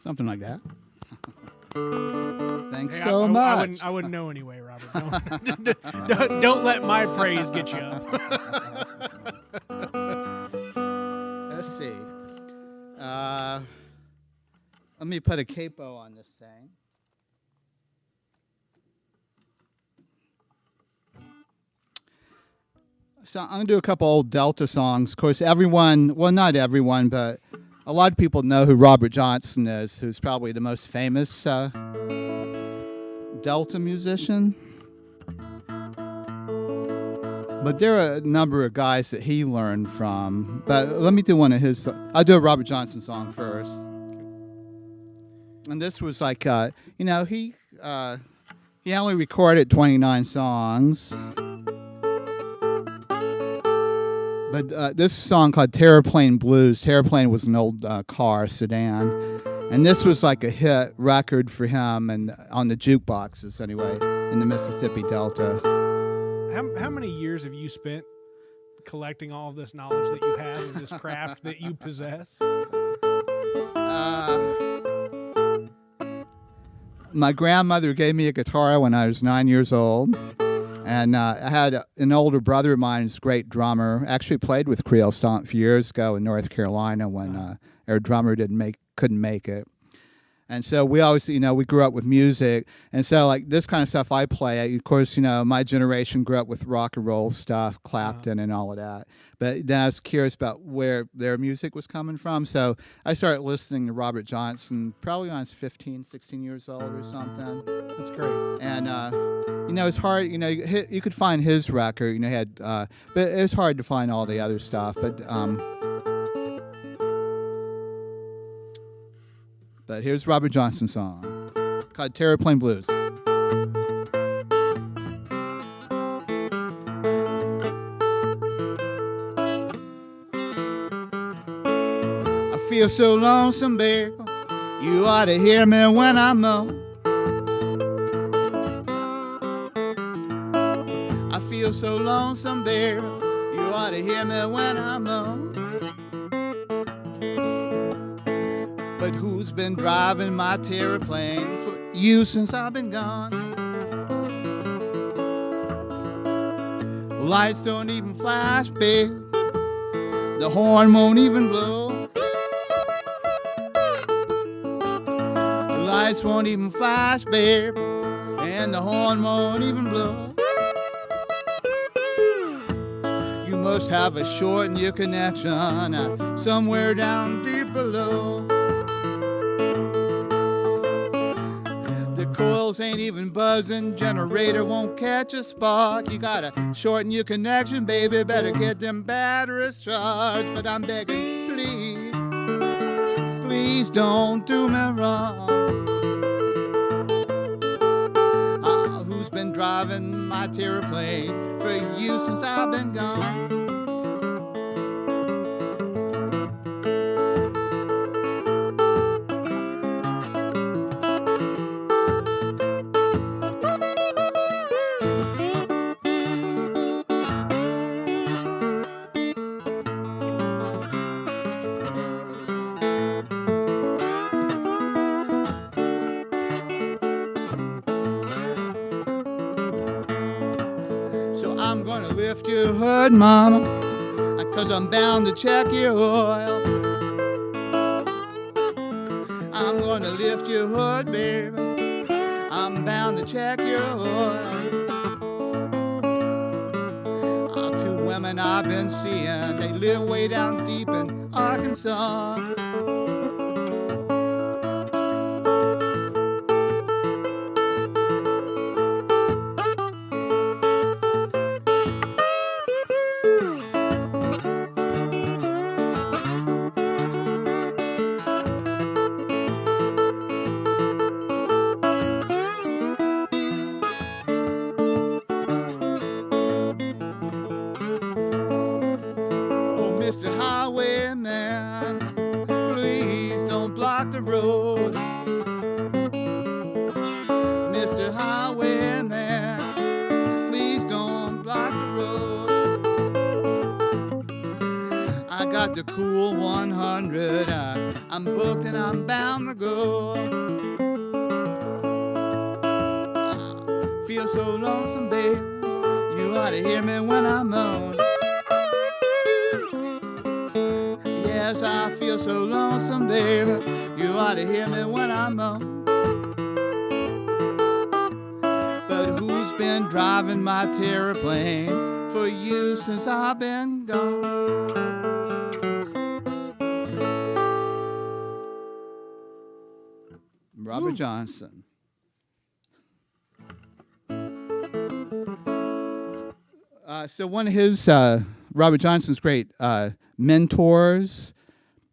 Something like that. Thanks Hey, so much. I wouldn't know anyway, Robert. Don't let my praise get you up. Let's see. Let me put a capo on this thing. So I'm going to do a couple old Delta songs. Of course, everyone, well, not everyone, but a lot of people know who Robert Johnson is, who's probably the most famous Delta musician. But there are a number of guys that he learned from. But let me do one of his. I'll do a Robert Johnson song first. And this was like, he only recorded 29 songs. But this song called Terraplane Blues. Terraplane was an old car, sedan. And this was like a hit record for him and on the jukeboxes anyway in the Mississippi Delta. How many years have you spent collecting all of this knowledge that you have and this craft that you possess? My grandmother gave me a guitar when I was 9 years old. And I had an older brother of mine who's a great drummer. Actually played with Creole Stomp a few years ago in North Carolina when our drummer couldn't make it. And so we always, we grew up with music. And so like this kind of stuff I play, of course, my generation grew up with rock and roll stuff, Clapton and all of that. But then I was curious about where their music was coming from. So I started listening to Robert Johnson probably when I was 15, 16 years old or something. That's great. And, it's hard, you could find his record, he had, but it was hard to find all the other stuff. But here's Robert Johnson's song called Terraplane Blues. I feel so lonesome, babe. You ought to hear me when I moan. I feel so lonesome, babe. You ought to hear me when I moan. But who's been driving my terraplane for you since I've been gone? Lights don't even flash, babe. The horn won't even blow. The lights won't even flash, babe. And the horn won't even blow. You must have a short in your connection somewhere down deep below. Coils ain't even buzzing, generator won't catch a spark. You gotta shorten your connection, baby, better get them batteries charged. But I'm begging, please, please don't do me wrong. Who's been driving my terraplane for you since I've been gone? I'm gonna lift your hood, mama, 'cause I'm bound to check your oil. I'm gonna lift your hood, baby, I'm bound to check your oil. Two women I've been seeing, they live way down deep in Arkansas. Mr. Highwayman, please don't block the road. Mr. Highwayman, please don't block the road. I got the cool 100. I'm booked and I'm bound to go. I feel so lonesome, babe. You ought to hear me when I'm on. Yes, I feel so lonesome, babe. You ought to hear me when I'm on. But who's been driving my terraplane for you since I've been gone? Robert Johnson. So one of his, Robert Johnson's great mentors,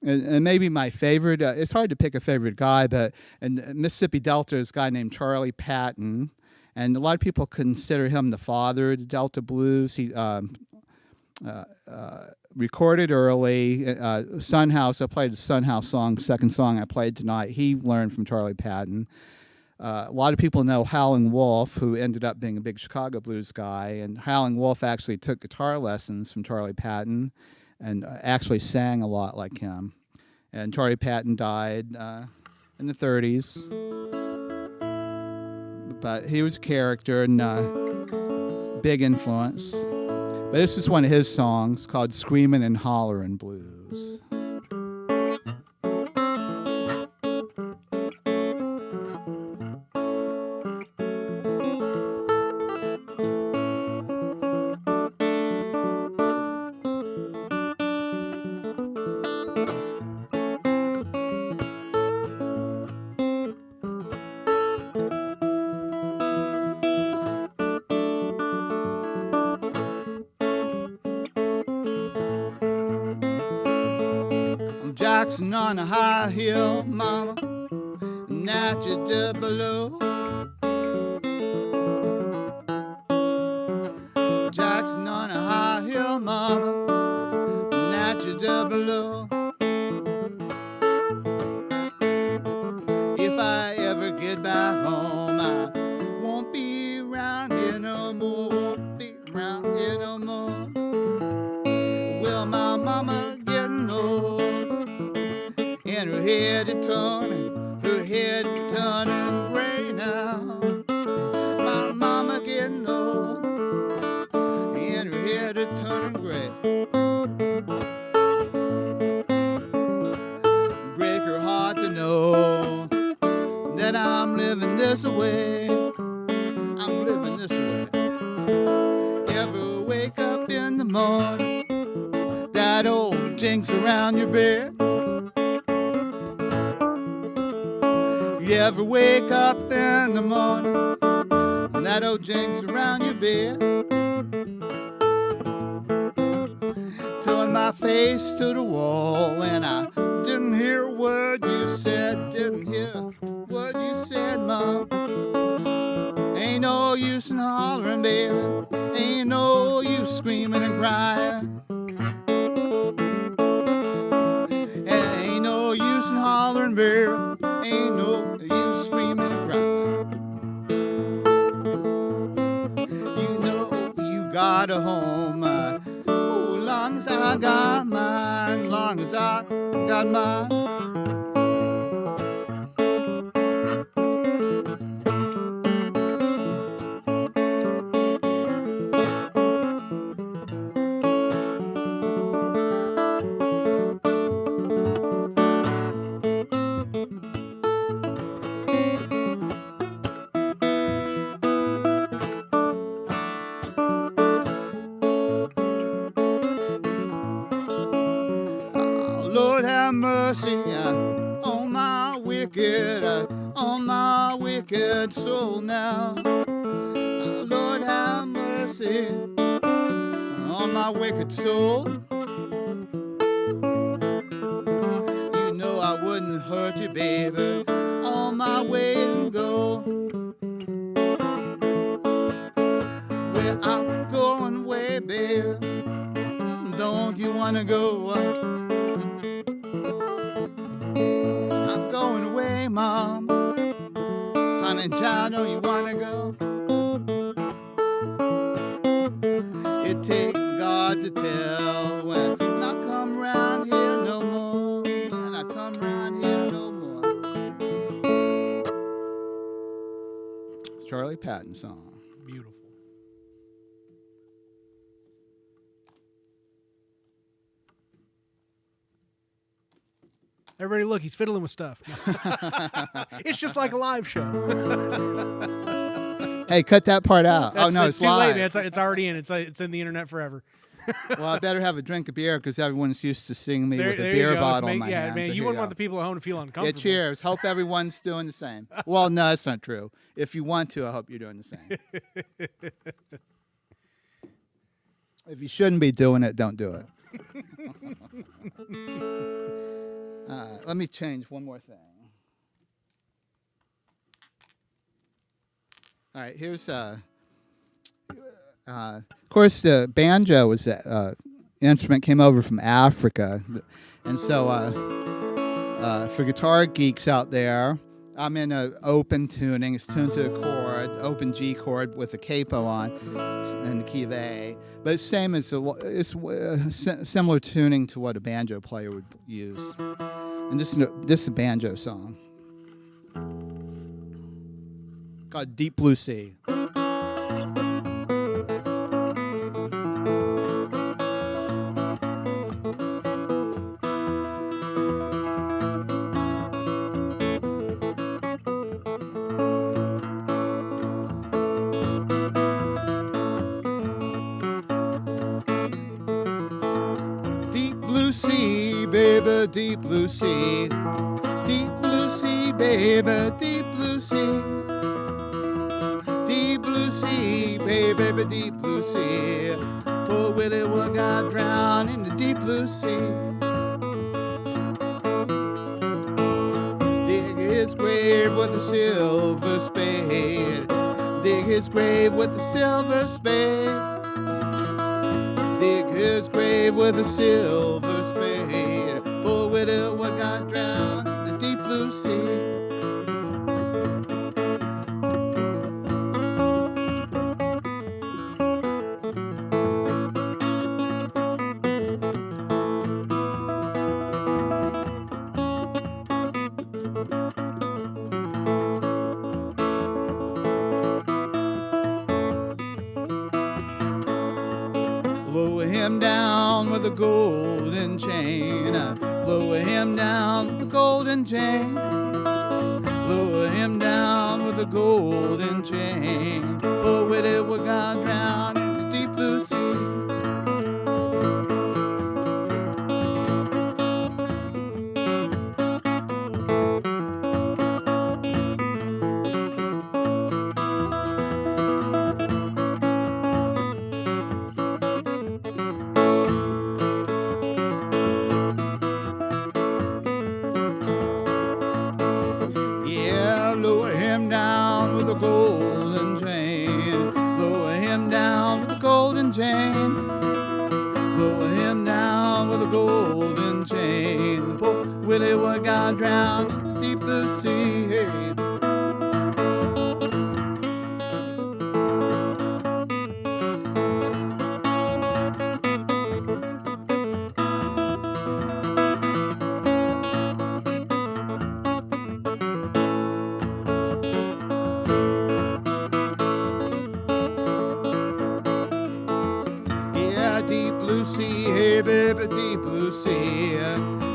and maybe my favorite, it's hard to pick a favorite guy, but in Mississippi Delta is a guy named Charlie Patton, and a lot of people consider him the father of the Delta Blues. He recorded early, Sun House. I played the Sun House song, second song I played tonight. He learned from Charlie Patton. A lot of people know Howlin' Wolf, who ended up being a big Chicago blues guy, and Howlin' Wolf actually took guitar lessons from Charlie Patton and actually sang a lot like him. And Charlie Patton died in the 30s. But he was a character and big influence. But this is one of his songs called Screamin' and Hollerin' Blues. Jackson on a high hill, mama, and at you just below. Jackson on a high hill, mama, and at you just below. If I ever get back home, I won't be around here no more, won't be around here no more. Well, my mama getting old, and her head is turning gray now. My mama getting old, and her head is turning gray. Break her heart to know that I'm living this way. I'm living this way. Ever wake up in the morning, that old jinx around your bed? You ever wake up in the morning and that old jinx around your bed? Turn my face to the wall and I didn't hear a word you said, didn't hear a word you said, Mom. Ain't no use in hollering, baby, ain't no use screaming and crying. Ain't no use in hollering, baby, ain't no use screaming and crying. You know you got a home, long as I got mine, long as I got mine. Lord have mercy on my wicked soul now. Lord have mercy on my wicked soul. You know I wouldn't hurt you, baby, on my way and go. Where I'm going away, baby, don't you wanna go? I'm going away, Mom. Honey, child, don't you wanna go? It takes God to tell when I come round here Charlie Patton song. Beautiful. Everybody, look, he's fiddling with stuff. It's just like a live show. Hey, cut that part out. It's too live. late, man. It's already in. It's in the internet forever. Well, I better have a drink of beer because everyone's used to seeing me with a There beer you go. bottle in my Yeah, hand. man, so you here wouldn't go. want the people at home to feel Yeah, uncomfortable. cheers. Hope everyone's doing the same. Well, no, that's not true. If you want to, I hope you're doing the same. If you shouldn't be doing it, don't do it. Let me change one more thing. All right, here's of course the banjo was instrument came over from Africa, and so for guitar geeks out there, I'm in an open tuning. It's tuned to a chord, open G chord with a capo on, in the key of A. But it's same as it's similar tuning to what a banjo player would use. And this is a banjo song called Deep Blue Sea. Baby, deep blue sea, baby, deep blue sea, deep blue sea, baby, deep blue sea. Poor Willie Wood got drowned in the deep blue sea. Dig his grave with a silver spade. Dig his grave with a silver spade. Dig his grave with a silver spade. Poor Willie Wood got drowned in the deep blue sea. Lower him down with a golden chain. Lower him down with a golden chain. Lower him down with a golden chain. Poor Willie Wood got drowned in the deep blue sea. Yeah, lower him down with a golden chain. Lower him down with a golden chain. Lower him down with a golden chain. Poor Willie Wood got drowned in the deep blue sea. Yeah, deep blue sea, hey baby, deep blue sea.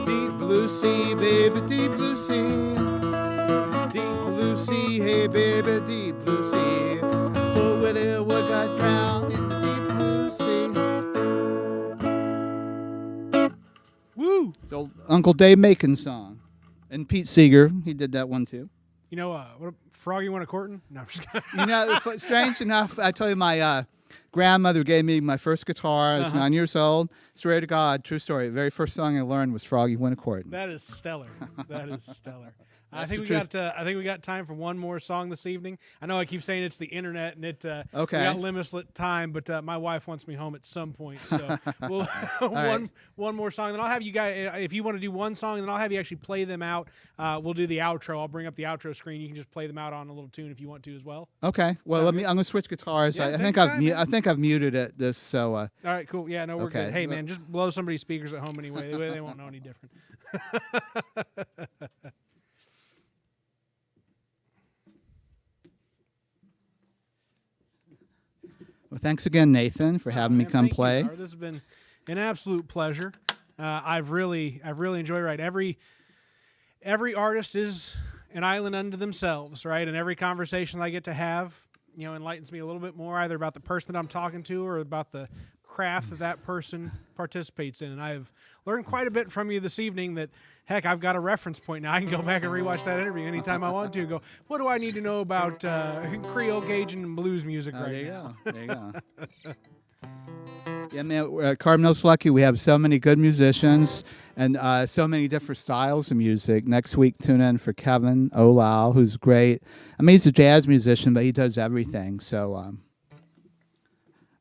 Deep blue sea, baby, deep blue sea. Deep blue sea, hey baby, deep blue sea. Poor Willie Wood got drowned in the deep blue sea. Woo! So Uncle Dave Macon song. And Pete Seeger, he did that one too. You know, what Froggy went a courting? No, I'm just kidding. You know, strange enough, I told you my grandmother gave me my first guitar. I was 9 years old. Swear to God, true story. The very first song I learned was Froggy Went a Courtin'. That is stellar. That is stellar. I That's think the we truth. got. I think we got time for one more song this evening. I know I keep saying it's the internet and it. Okay. We got limitless time, but my wife wants me home at some point. So we'll right. one more song. Then I'll have you guys. If you want to do one song, then I'll have you actually play them out. We'll do the outro. I'll bring up the outro screen. You can just play them out on a little tune if you want to as well. Okay. Well, I'm gonna switch guitars. Yeah, I take think your I've time, man. I think I've muted it. This so. All right, cool. Yeah, no, we're Okay. good. Hey, man, just blow somebody's speakers at home anyway. They won't know any different. Thanks again, Nathan, for having me Man, come thank you, play. Howard. This has been an absolute pleasure. I've really enjoyed it. Right, every artist is an island unto themselves, right? And every conversation I get to have, enlightens me a little bit more, either about the person that I'm talking to or about the craft that that person participates in. And I've learned quite a bit from you this evening that, heck, I've got a reference point now. I can go back and rewatch that interview anytime I want to and go, what do I need to know about Creole, Cajun, and blues music right now? There you go. Yeah, man, Carbondale's lucky. We have so many good musicians and so many different styles of music. Next week, tune in for Kevin Olau, who's great. I mean, he's a jazz musician, but he does everything. So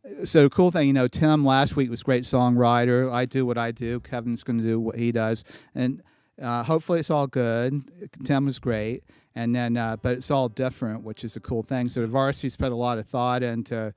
the cool thing, Tim last week was a great songwriter. I do what I do. Kevin's going to do what he does. And hopefully it's all good. Tim was great. And then, but it's all different, which is a cool thing. So the Varsity's put a lot of thought into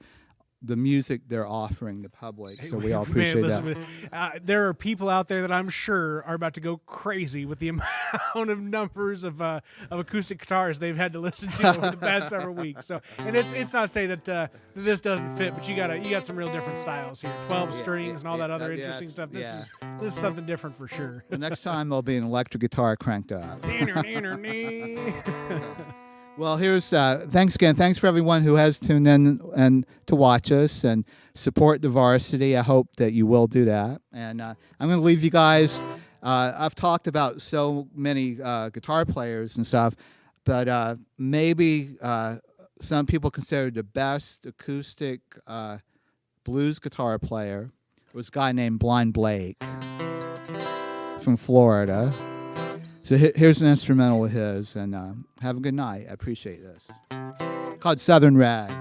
the music they're offering the public, so we all appreciate that. There are people out there that I'm sure are about to go crazy with the amount of numbers of acoustic guitars they've had to listen to over the past several weeks. So, and it's not to say that this doesn't fit, but you got some real different styles here, 12 strings and all that other interesting stuff. This is something different for sure. The next time there'll be an electric guitar cranked up. Well, here's thanks again. Thanks for everyone who has tuned in and to watch us and support the Varsity. I hope that you will do that. And I'm going to leave you guys. I've talked about so many guitar players and stuff, but maybe some people consider the best acoustic blues guitar player was a guy named Blind Blake from Florida. So here's an instrumental of his, and have a good night. I appreciate this. Called Southern Red.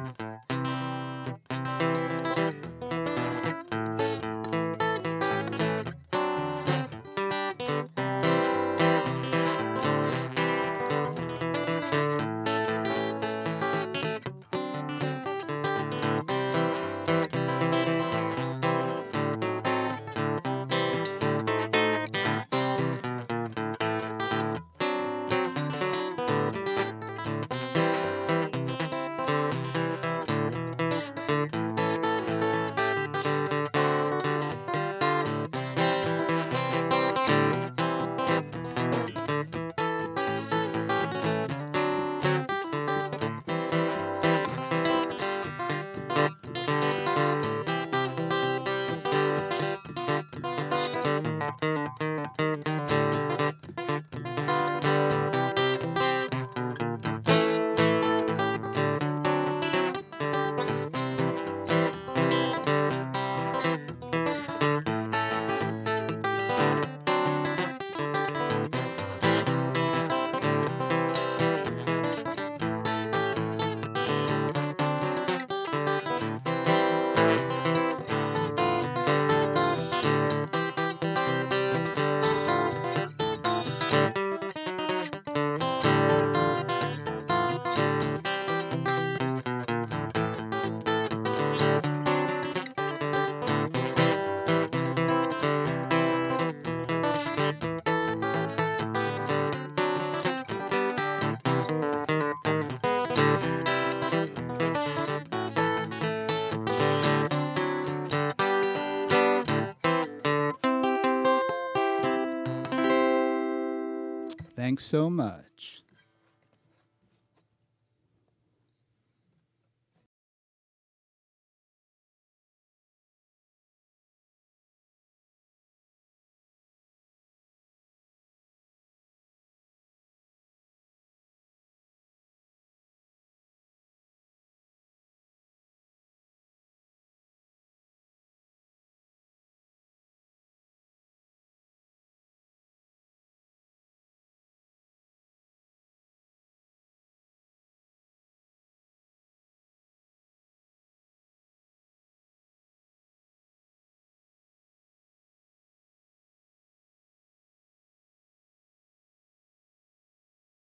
Thanks so much.